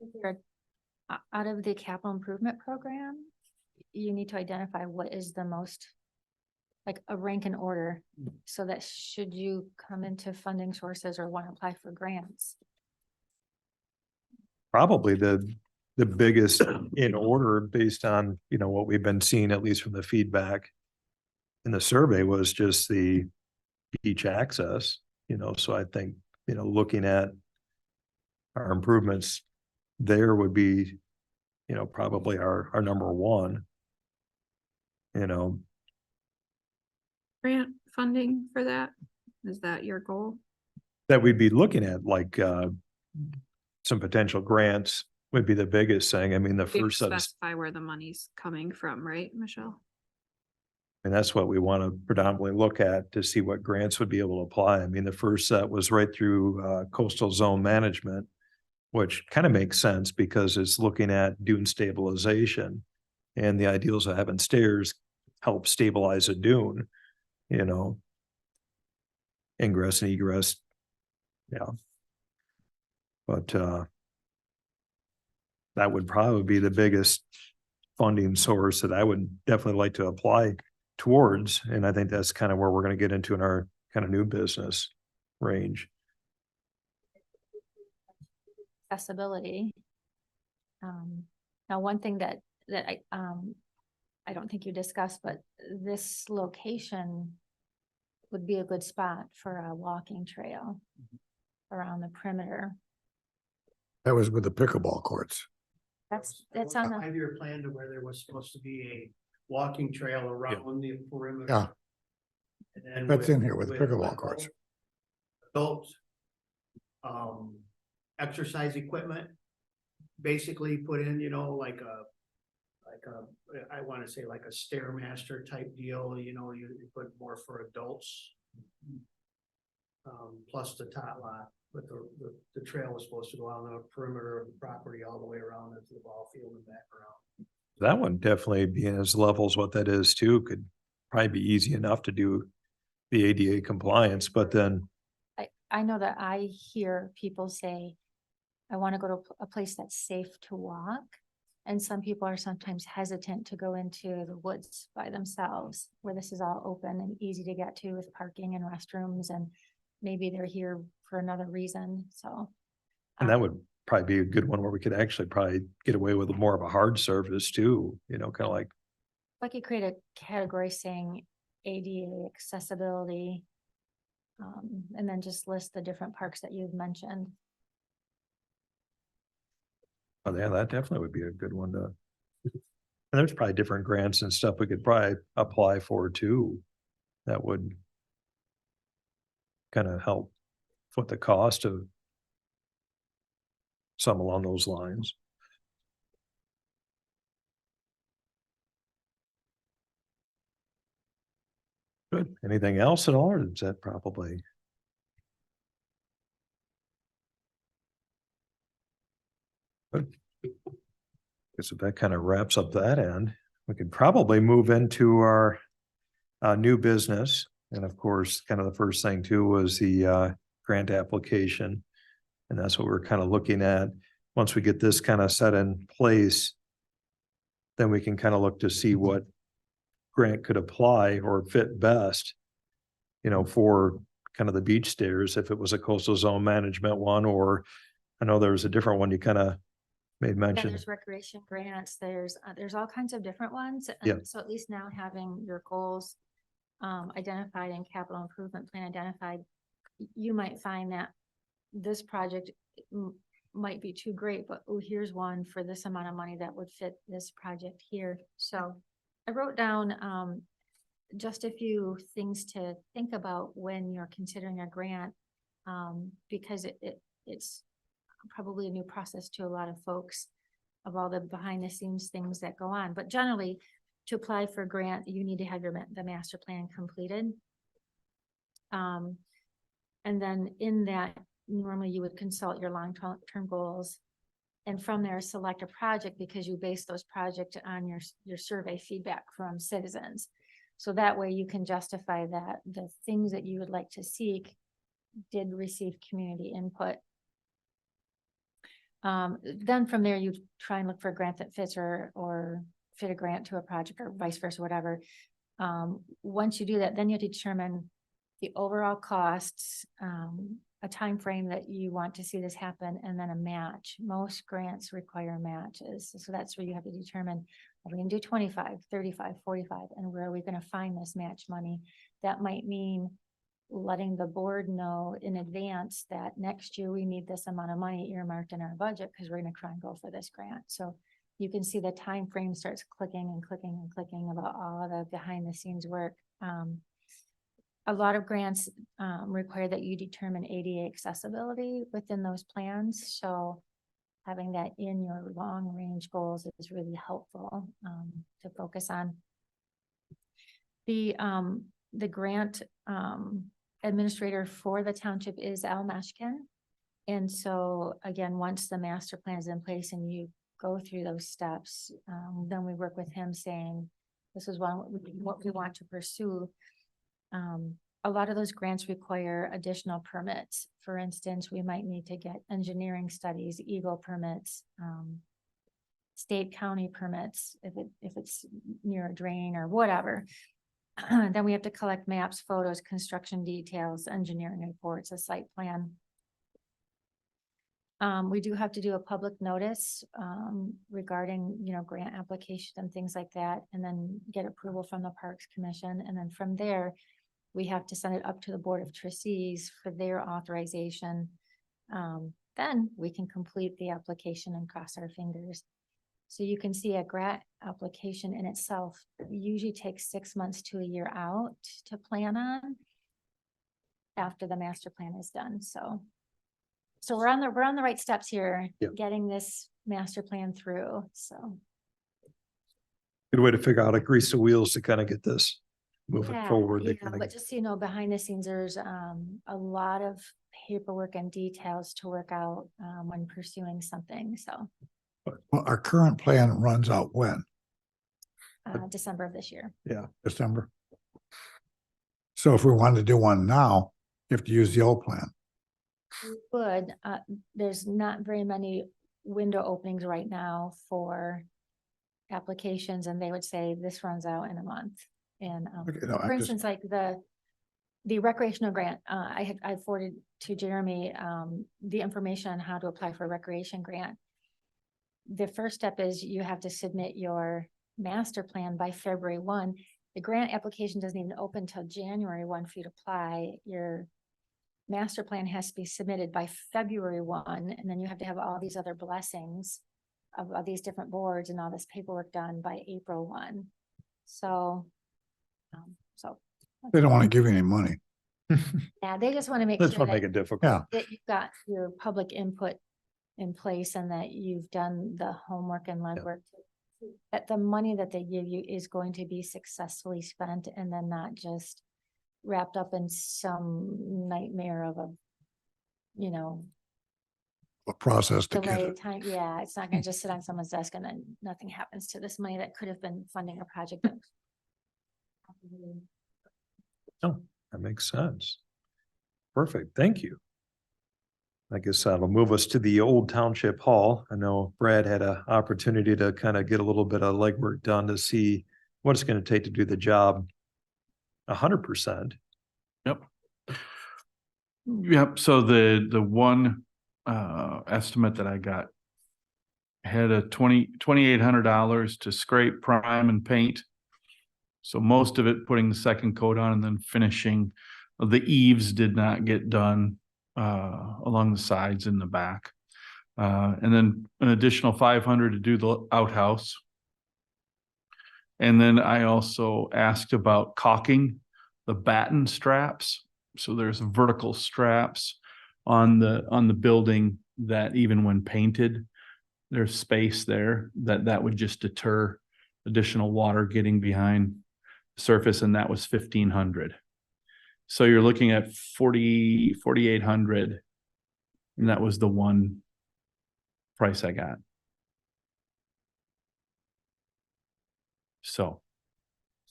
If you're out of the capital improvement program, you need to identify what is the most, like a rank and order, so that should you come into funding sources or want to apply for grants. Probably the biggest in order based on, what we've been seeing, at least from the feedback in the survey, was just the beach access, so I think, looking at our improvements there would be, probably our number one, Grant funding for that? Is that your goal? that we'd be looking at, like, some potential grants would be the biggest thing. I mean, the We have to first set of, specify where the money's coming from, right, Michelle? and that's what we want to predominantly look at to see what grants would be able to apply. I mean, the first set was right through coastal zone management, which kind of makes sense because it's looking at dune stabilization. And the ideals of having stairs help stabilize a dune, ingress and egress. Yeah. But that would probably be the biggest funding source that I would definitely like to apply towards. And I think that's kind of where we're going to get into in our kind of new business range. Accessibility. Now, one thing that I don't think you discussed, but this location would be a good spot for a walking trail around the perimeter. that was with the pickleball courts. That's on the, 5-year plan to where there was supposed to be a walking trail around the perimeter. Yeah. And then That's in here with with pickleball courts. Adults. Exercise equipment. Basically put in, you know, I wanna say like a Stairmaster type deal, you know, you put more for adults. Plus the tot lot, but the trail was supposed to go on the perimeter of the property all the way around into the ball field and back around. That one definitely being as level as what that is too, could probably be easy enough to do the ADA compliance, but then, I know that I hear people say, I want to go to a place that's safe to walk. And some people are sometimes hesitant to go into the woods by themselves, where this is all open and easy to get to with parking and restrooms, and maybe they're here for another reason, so. and that would probably be a good one where we could actually probably get away with more of a hard surface too, you know, kind of like, I could create a category saying ADA accessibility. And then just list the different parks that you've mentioned. oh yeah, that definitely would be a good one to. And there's probably different grants and stuff we could probably apply for too. That would kind of help with the cost of some along those lines. Good. Anything else at all, or is that probably? Good. Guess if that kind of wraps up that end, we could probably move into our new business. And of course, kind of the first thing too was the grant application. And that's what we're kind of looking at. Once we get this kind of set in place, then we can kind of look to see what grant could apply or fit best, you know, for kind of the beach stairs, if it was a coastal zone management one, or I know there was a different one you kind of made Yeah, mention. there's recreation grants, there's all kinds of different ones. Yeah. So at least now having your goals identified and capital improvement plan identified, you might find that this project might be too great, but oh, here's one for this amount of money that would fit this project here. So I wrote down just a few things to think about when you're considering a grant, because it's probably a new process to a lot of folks of all the behind the scenes things that go on. But generally, to apply for a grant, you need to have the master plan completed. And then in that, normally you would consult your long-term goals. And from there, select a project, because you base those projects on your survey feedback from citizens. So that way you can justify that the things that you would like to seek did receive community input. Then from there, you try and look for a grant that fits or fit a grant to a project or vice versa, whatever. Once you do that, then you determine the overall costs, a time frame that you want to see this happen, and then a match. Most grants require matches. So that's where you have to determine, are we gonna do 25, 35, 45, and where are we gonna find this match money? That might mean letting the board know in advance that next year we need this amount of money earmarked in our budget, because we're gonna try and go for this grant. So you can see the time frame starts clicking and clicking and clicking about all the behind the scenes work. A lot of grants require that you determine ADA accessibility within those plans. So having that in your long range goals is really helpful to focus on. The grant administrator for the township is Al Mashkin. And so again, once the master plan is in place and you go through those steps, then we work with him saying, this is what we want to pursue. A lot of those grants require additional permits. For instance, we might need to get engineering studies, Eagle permits, state county permits, if it's near a drain or whatever. Then we have to collect maps, photos, construction details, engineering reports, a site plan. We do have to do a public notice regarding, grant application and things like that, and then get approval from the Parks Commission. And then from there, we have to send it up to the Board of Trustees for their authorization. Then we can complete the application and cross our fingers. So you can see a grant application in itself usually takes 6 months to a year out to plan on after the master plan is done, so. So we're on the right steps here, Yep. getting this master plan through, so. Good way to figure out how to grease the wheels to kind of get this moving Yeah, forward. to yeah, kinda but just so you know, behind the scenes, there's a lot of paperwork and details to work out when pursuing something, so Well, our current plan runs out when? December of this year. December? So if we wanted to do one now, you have to use the old plan. But there's not very many window openings right now for applications, and they would say this runs out in a month. And Okay, no, for I'm just, instance, like the recreational grant, I forwarded to Jeremy the information on how to apply for a recreation grant. The first step is you have to submit your master plan by February 1. The grant application doesn't even open till January 1 for you to apply. Your master plan has to be submitted by February 1, and then you have to have all these other blessings of these different boards and all this paperwork done by April 1. So, so. they don't want to give you any money. Yeah, they just want to make That's sure what make that it difficult. Yeah. that you've got your public input in place and that you've done the homework and legwork. That the money that they give you is going to be successfully spent and then not just wrapped up in some nightmare of a, you know, A process to get delay it. time. Yeah, it's not gonna just sit on someone's desk and then nothing happens to this money that could have been funding a project. that- Oh, that makes sense. Perfect, thank you. I guess that'll move us to the old Township Hall. I know Brad had an opportunity to kind of get a little bit of legwork done to see what it's going to take to do the job 100%. Yep. Yep, so the one estimate that I got had a $2,800 to scrape, prime and paint. So most of it putting the second coat on and then finishing. The eaves did not get done along the sides and the back. And then an additional 500 to do the outhouse. And then I also asked about caulking the batten straps. So there's vertical straps on the building that even when painted, there's space there that would just deter additional water getting behind the surface, and that was 1,500. So you're looking at 4,800, and that was the one price I got. So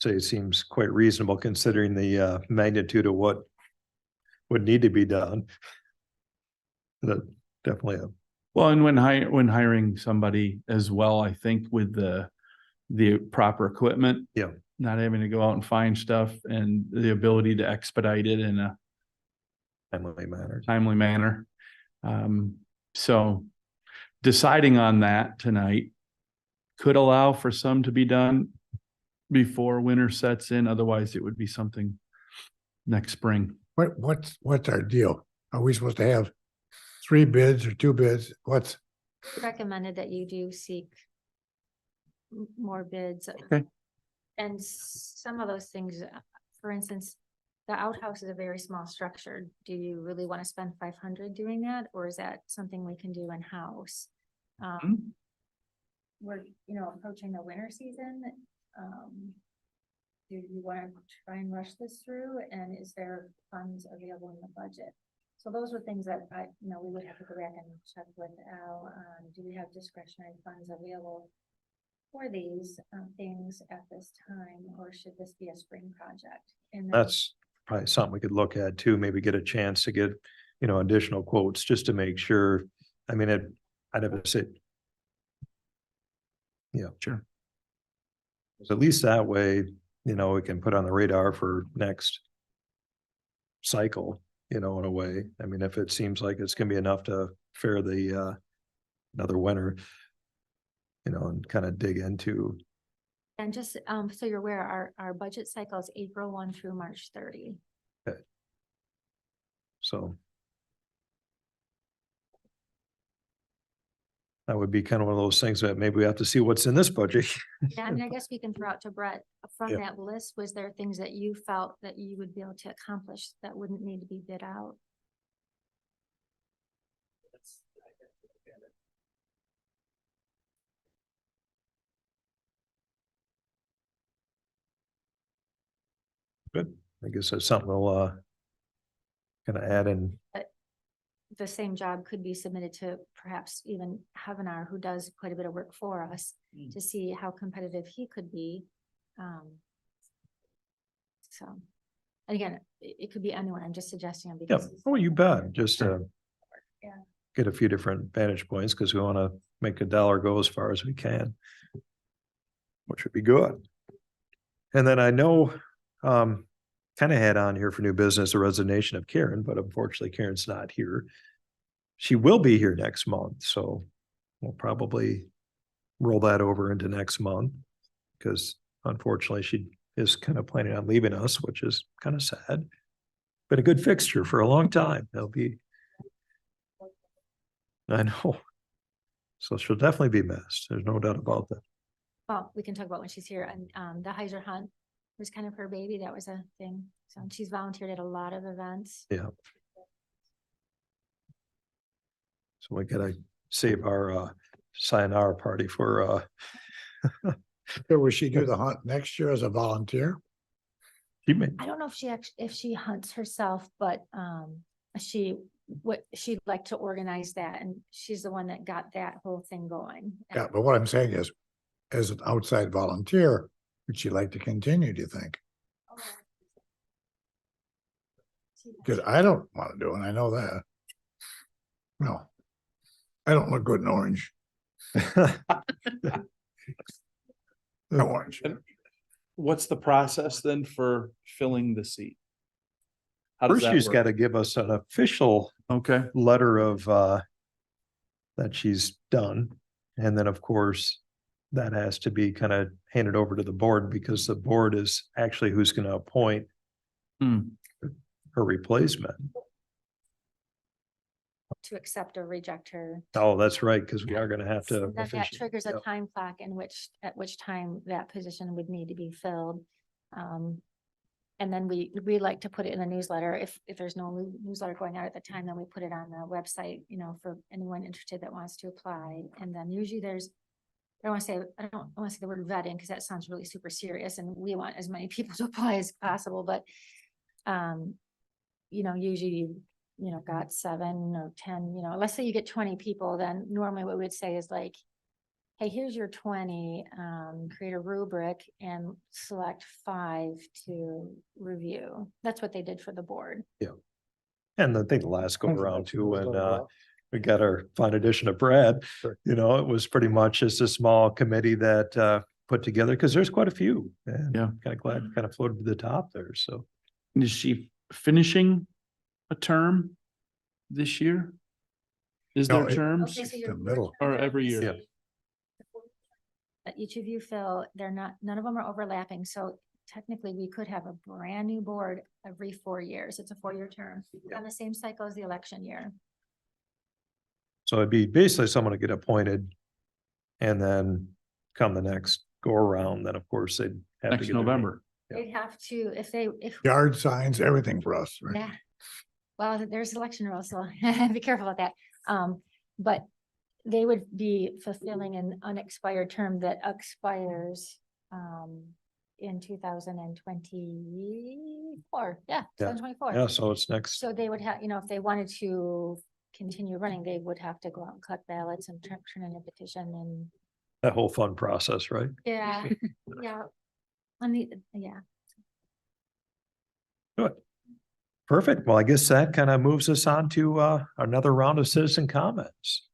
So it seems quite reasonable considering the magnitude of what would need to be done. That definitely a well, and when hiring somebody as well, I think with the proper equipment. Yeah. Not having to go out and find stuff and the ability to expedite it in a timely manner. So deciding on that tonight could allow for some to be done before winter sets in. Otherwise, it would be something next spring. What's our deal? Are we supposed to have 3 bids or 2 bids? What's, Recommended that you do seek more bids. Okay. And some of those things, for instance, the outhouse is a very small structure. Do you really want to spend 500 doing that? Or is that something we can do in-house? We're, approaching the winter season. Do you want to try and rush this through? And is there funds available in the budget? So those are things that we would have to go back and check with Al. Do we have discretionary funds available for these things at this time, or should this be a spring project? And then, that's probably something we could look at too, maybe get a chance to get, additional quotes just to make sure. I mean, I'd have to say. Yeah, Sure. at least that way, we can put on the radar for next cycle, in a way. I mean, if it seems like it's gonna be enough to fare the another winter, and kind of dig into. and just so you're aware, our budget cycle is April 1 through March 30. So. that would be kind of one of those things that maybe we have to see what's in this budget. Yeah, I mean, I guess we can throw out to Brett, from Yeah. that list, was there things that you felt that you would be able to accomplish that wouldn't need to be bid out? That's- I have to look at it. Good. I guess that's something we'll, kind of add in. The same job could be submitted to perhaps even Havenar, who does quite a bit of work for us, Mm. to see how competitive he could be. So, and again, it could be anyone. I'm just suggesting him Yep. because. Oh, you bet. Just, Yeah. get a few different vantage points because we want to make a dollar go as far as we can, which would be good. And then I know, kind of had on here for new business, a resignation of Karen, but unfortunately Karen's not here. She will be here next month, so we'll probably roll that over into next month because unfortunately she is kind of planning on leaving us, which is kind of sad. Been a good fixture for a long time. They'll be. I know. So she'll definitely be missed. There's no doubt about that. Well, we can talk about when she's here, and the Heiser hunt was kind of her baby. That was a thing. So she's volunteered at a lot of events. Yeah. So we gotta save our sayonara party for So will she do the hunt next year as a volunteer? she may, I don't know if she actually, if she hunts herself, but she'd like to organize that, and she's the one that got that whole thing going. Yeah, but what I'm saying is, as an outside volunteer, would she like to continue, do you think? Because I don't want to do it, I know that. No. I don't look good in orange. No orange. What's the process then for filling the seat? How does first that she's work? gotta give us an official Okay, letter of that she's done. And then, of course, that has to be kind of handed over to the board because the board is actually who's going to appoint Hmm. her replacement. To accept or reject her. Oh, that's right, because we are going to have to. Then that officially- triggers a Yep. time clock at which time that position would need to be filled. And then we like to put it in a newsletter. If there's no newsletter going out at the time, then we put it on the website, for anyone interested that wants to apply. And then usually there's, I don't want to say the word vetting because that sounds really super serious and we want as many people to apply as possible, but usually got 7 or 10, let's say you get 20 people, then normally what we'd say is like, hey, here's your 20, create a rubric and select 5 to review. That's what they did for the board. And I think the last go around too, when we got our fine addition of Brad, it was pretty much just a small committee that put together, because there's quite a few. And Yeah. kind of glad kind of floated to the top there, so. is she finishing a term this year? Is No, there it- terms Okay, so The you're- middle. or every year? Yeah. that each of you fill, none of them are overlapping, so technically we could have a brand new board every 4 years. It's a 4-year term on the same cycle as the election year. So it'd be basically someone to get appointed. And then come the next go around, then of course they'd have to Next get their name. November. Yeah. They'd have to, if, Yard signs, everything for us, right? yeah. Well, there's election rules, so be careful about that. But they would be fulfilling an unexpired term that expires in 2024. Yeah, 2024. Yeah, so it's next, So they would have, if they wanted to continue running, they would have to go out and collect ballots and turn in a petition and, that whole fun process, right? yeah, yeah. Yeah. Good. Perfect. Well, I guess that kind of moves us on to another round of citizen comments.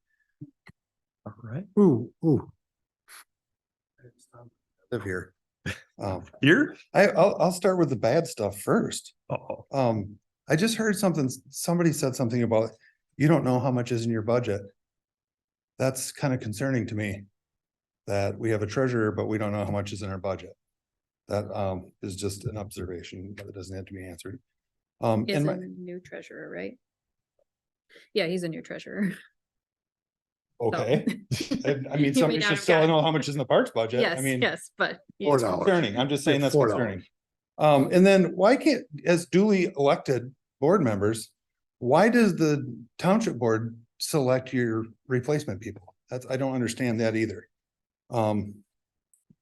All right. Ooh. Live here. Here? I'll start with the bad stuff first. Uh-oh. I just heard somebody said something about, you don't know how much is in your budget. That's kind of concerning to me. That we have a treasurer, but we don't know how much is in our budget. That is just an observation, but it doesn't have to be answered. Is And a new treasurer, right? Yeah, he's a new treasurer. Okay. I mean, You somebody may not should have still gotten- know how much is in the parks budget. I Yes, mean, yes, but. $4. it's concerning. I'm just saying Yeah, that's $4. concerning. And then why can't, as duly elected board members, why does the township board select your replacement people? That's, I don't understand that either.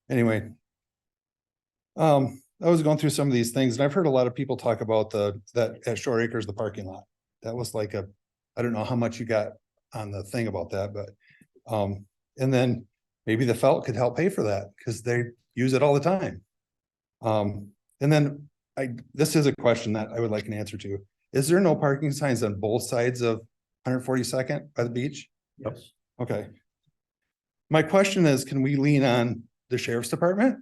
Anyway. I was going through some of these things and I've heard a lot of people talk about that at Shore Acres, the parking lot. That was like I don't know how much you got on the thing about that, but, and then maybe the felt could help pay for that because they use it all the time. And then this is a question that I would like an answer to. Is there no parking signs on both sides of 142nd by the beach? Yes. Okay. My question is, can we lean on the sheriff's department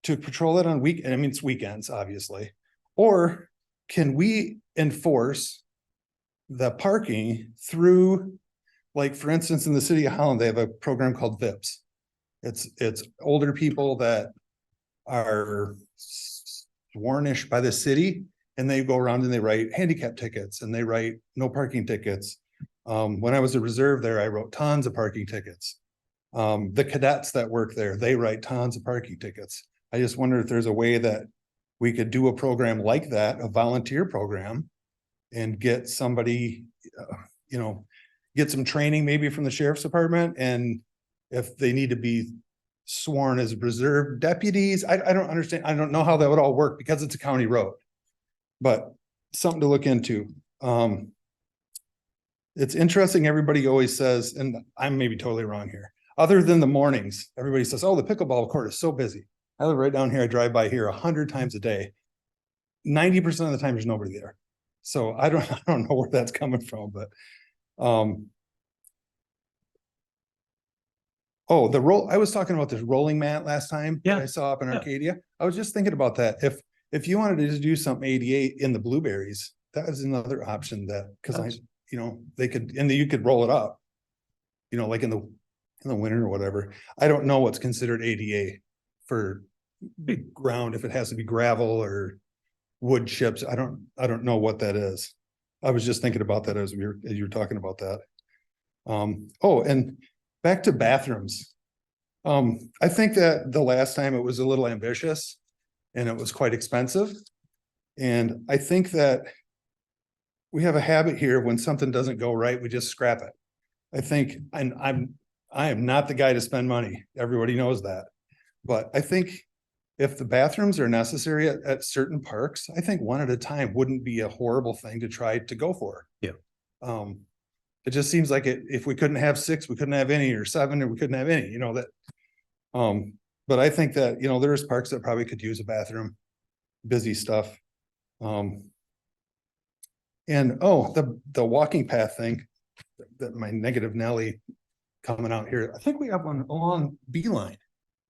to patrol it on I mean, it's weekends, obviously, or can we enforce the parking through, like, for instance, in the city of Holland, they have a program called VIPS. It's older people that are swornish by the city and they go around and they write handicap tickets and they write no parking tickets. When I was a reserve there, I wrote tons of parking tickets. The cadets that work there, they write tons of parking tickets. I just wonder if there's a way that we could do a program like that, a volunteer program, and get somebody, get some training maybe from the sheriff's department. And if they need to be sworn as reserve deputies, I don't understand. I don't know how that would all work because it's a county road, but something to look into. It's interesting. Everybody always says, and I'm maybe totally wrong here, other than the mornings, everybody says, oh, the pickleball court is so busy. I live right down here. I drive by here 100 times a day. 90% of the time there's nobody there. So I don't know where that's coming from, but, oh, I was talking about this rolling mat last time. Yeah. That I saw up in Yeah. Arcadia. I was just thinking about that. If you wanted to just do something 88 in the blueberries, that is another option that, cause they could, and you could roll it up, like in the winter or whatever. I don't know what's considered ADA for big ground, if it has to be gravel or wood chips. I don't know what that is. I was just thinking about that as you were talking about that. Oh, and back to bathrooms. I think that the last time it was a little ambitious and it was quite expensive. And I think that we have a habit here when something doesn't go right, we just scrap it. I think, and I am not the guy to spend money. Everybody knows that. But I think if the bathrooms are necessary at certain parks, I think one at a time wouldn't be a horrible thing to try to go for. Yeah. It just seems like if we couldn't have 6, we couldn't have any, or 7, or we couldn't have any, that. But I think that, there's parks that probably could use a bathroom, busy stuff. And the walking path thing, that my negative Nelly coming out here. I think we have one along Beeline,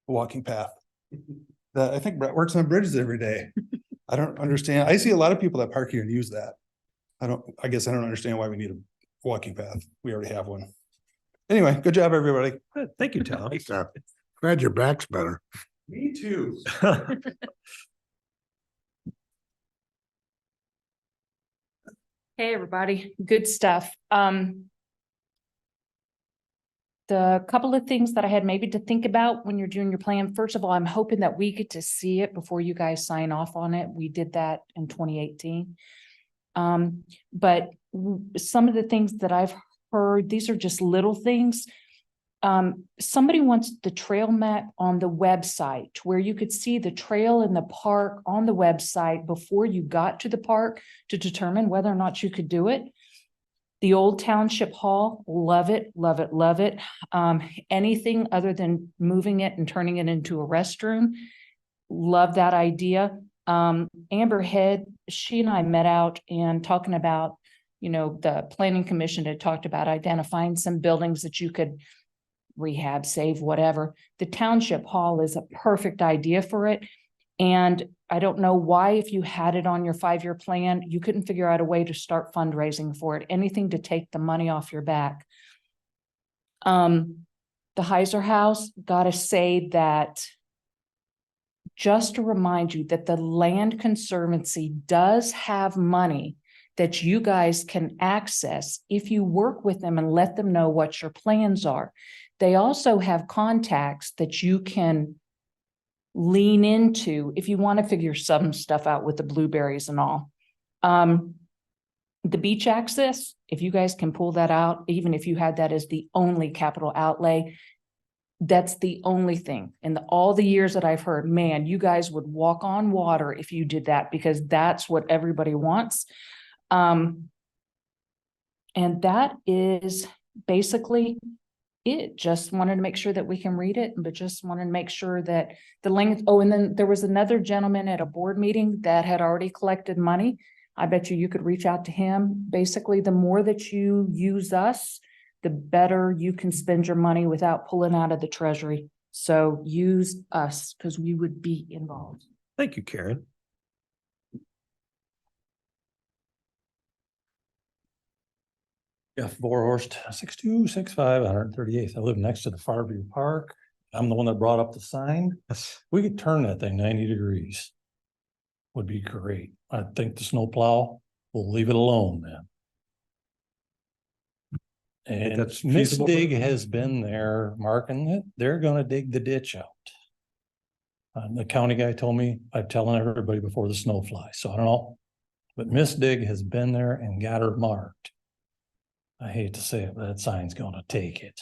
a walking path. That I think Brett works on bridges every day. I don't understand. I see a lot of people that park here and use that. I guess I don't understand why we need a walking path. We already have one. Anyway, good job, everybody. Good. Thank you, Tom. Glad your back's better. Me too. Hey, everybody, good stuff. The couple of things that I had maybe to think about when you're doing your plan. First of all, I'm hoping that we get to see it before you guys sign off on it. We did that in 2018. But some of the things that I've heard, these are just little things. Somebody wants the trail map on the website where you could see the trail in the park on the website before you got to the park to determine whether or not you could do it. The old Township Hall, love it, love it, love it. Anything other than moving it and turning it into a restroom, love that idea. Amber Head, she and I met out and talking about, the planning commission had talked about identifying some buildings that you could rehab, save, whatever. The Township Hall is a perfect idea for it. And I don't know why, if you had it on your 5-year plan, you couldn't figure out a way to start fundraising for it, anything to take the money off your back. The Heiser House, gotta say that, just to remind you that the Land Conservancy does have money that you guys can access if you work with them and let them know what your plans are. They also have contacts that you can lean into if you want to figure some stuff out with the blueberries and all. The beach access, if you guys can pull that out, even if you had that as the only capital outlay, that's the only thing. In all the years that I've heard, man, you guys would walk on water if you did that, because that's what everybody wants. And that is basically it. Just wanted to make sure that we can read it, but just wanted to make sure that the length. Oh, and then there was another gentleman at a board meeting that had already collected money. I bet you could reach out to him. Basically, the more that you use us, the better you can spend your money without pulling out of the treasury. So use us because we would be involved. Thank you, Karen. Jeff Borhorst, 6265 138th. I live next to the Farview Park. I'm the one that brought up the sign. We could turn that thing 90 degrees. Would be great. I think the snowplow will leave it alone then. And that's Miss feasible? Dig has been there marking it. They're gonna dig the ditch out. The county guy told me, I'm telling everybody before the snow flies, so I don't know. But Miss Dig has been there and got her marked. I hate to say it, but that sign's gonna take it.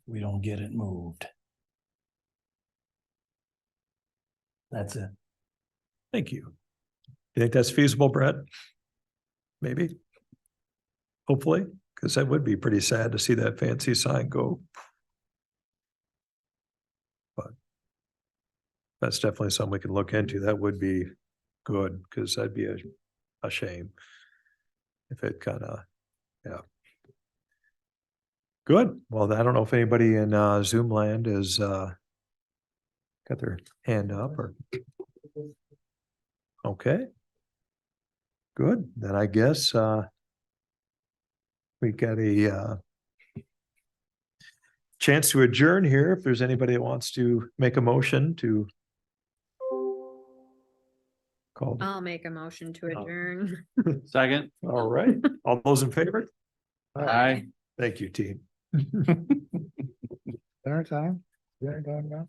We don't get it moved. That's it. Thank you. You think that's feasible, Brett? Maybe. Hopefully, because that would be pretty sad to see that fancy sign go. But that's definitely something we can look into. That would be good, because that'd be a shame if it kind of, yeah. Good. Well, I don't know if anybody in Zoom land is got their hand up or. Okay. Good. Then I guess we got a chance to adjourn here. If there's anybody that wants to make a motion to call. I'll make a motion to adjourn. Second. All right. All those in favor? Aye. Thank you, team. Dinner time? Dinner time now?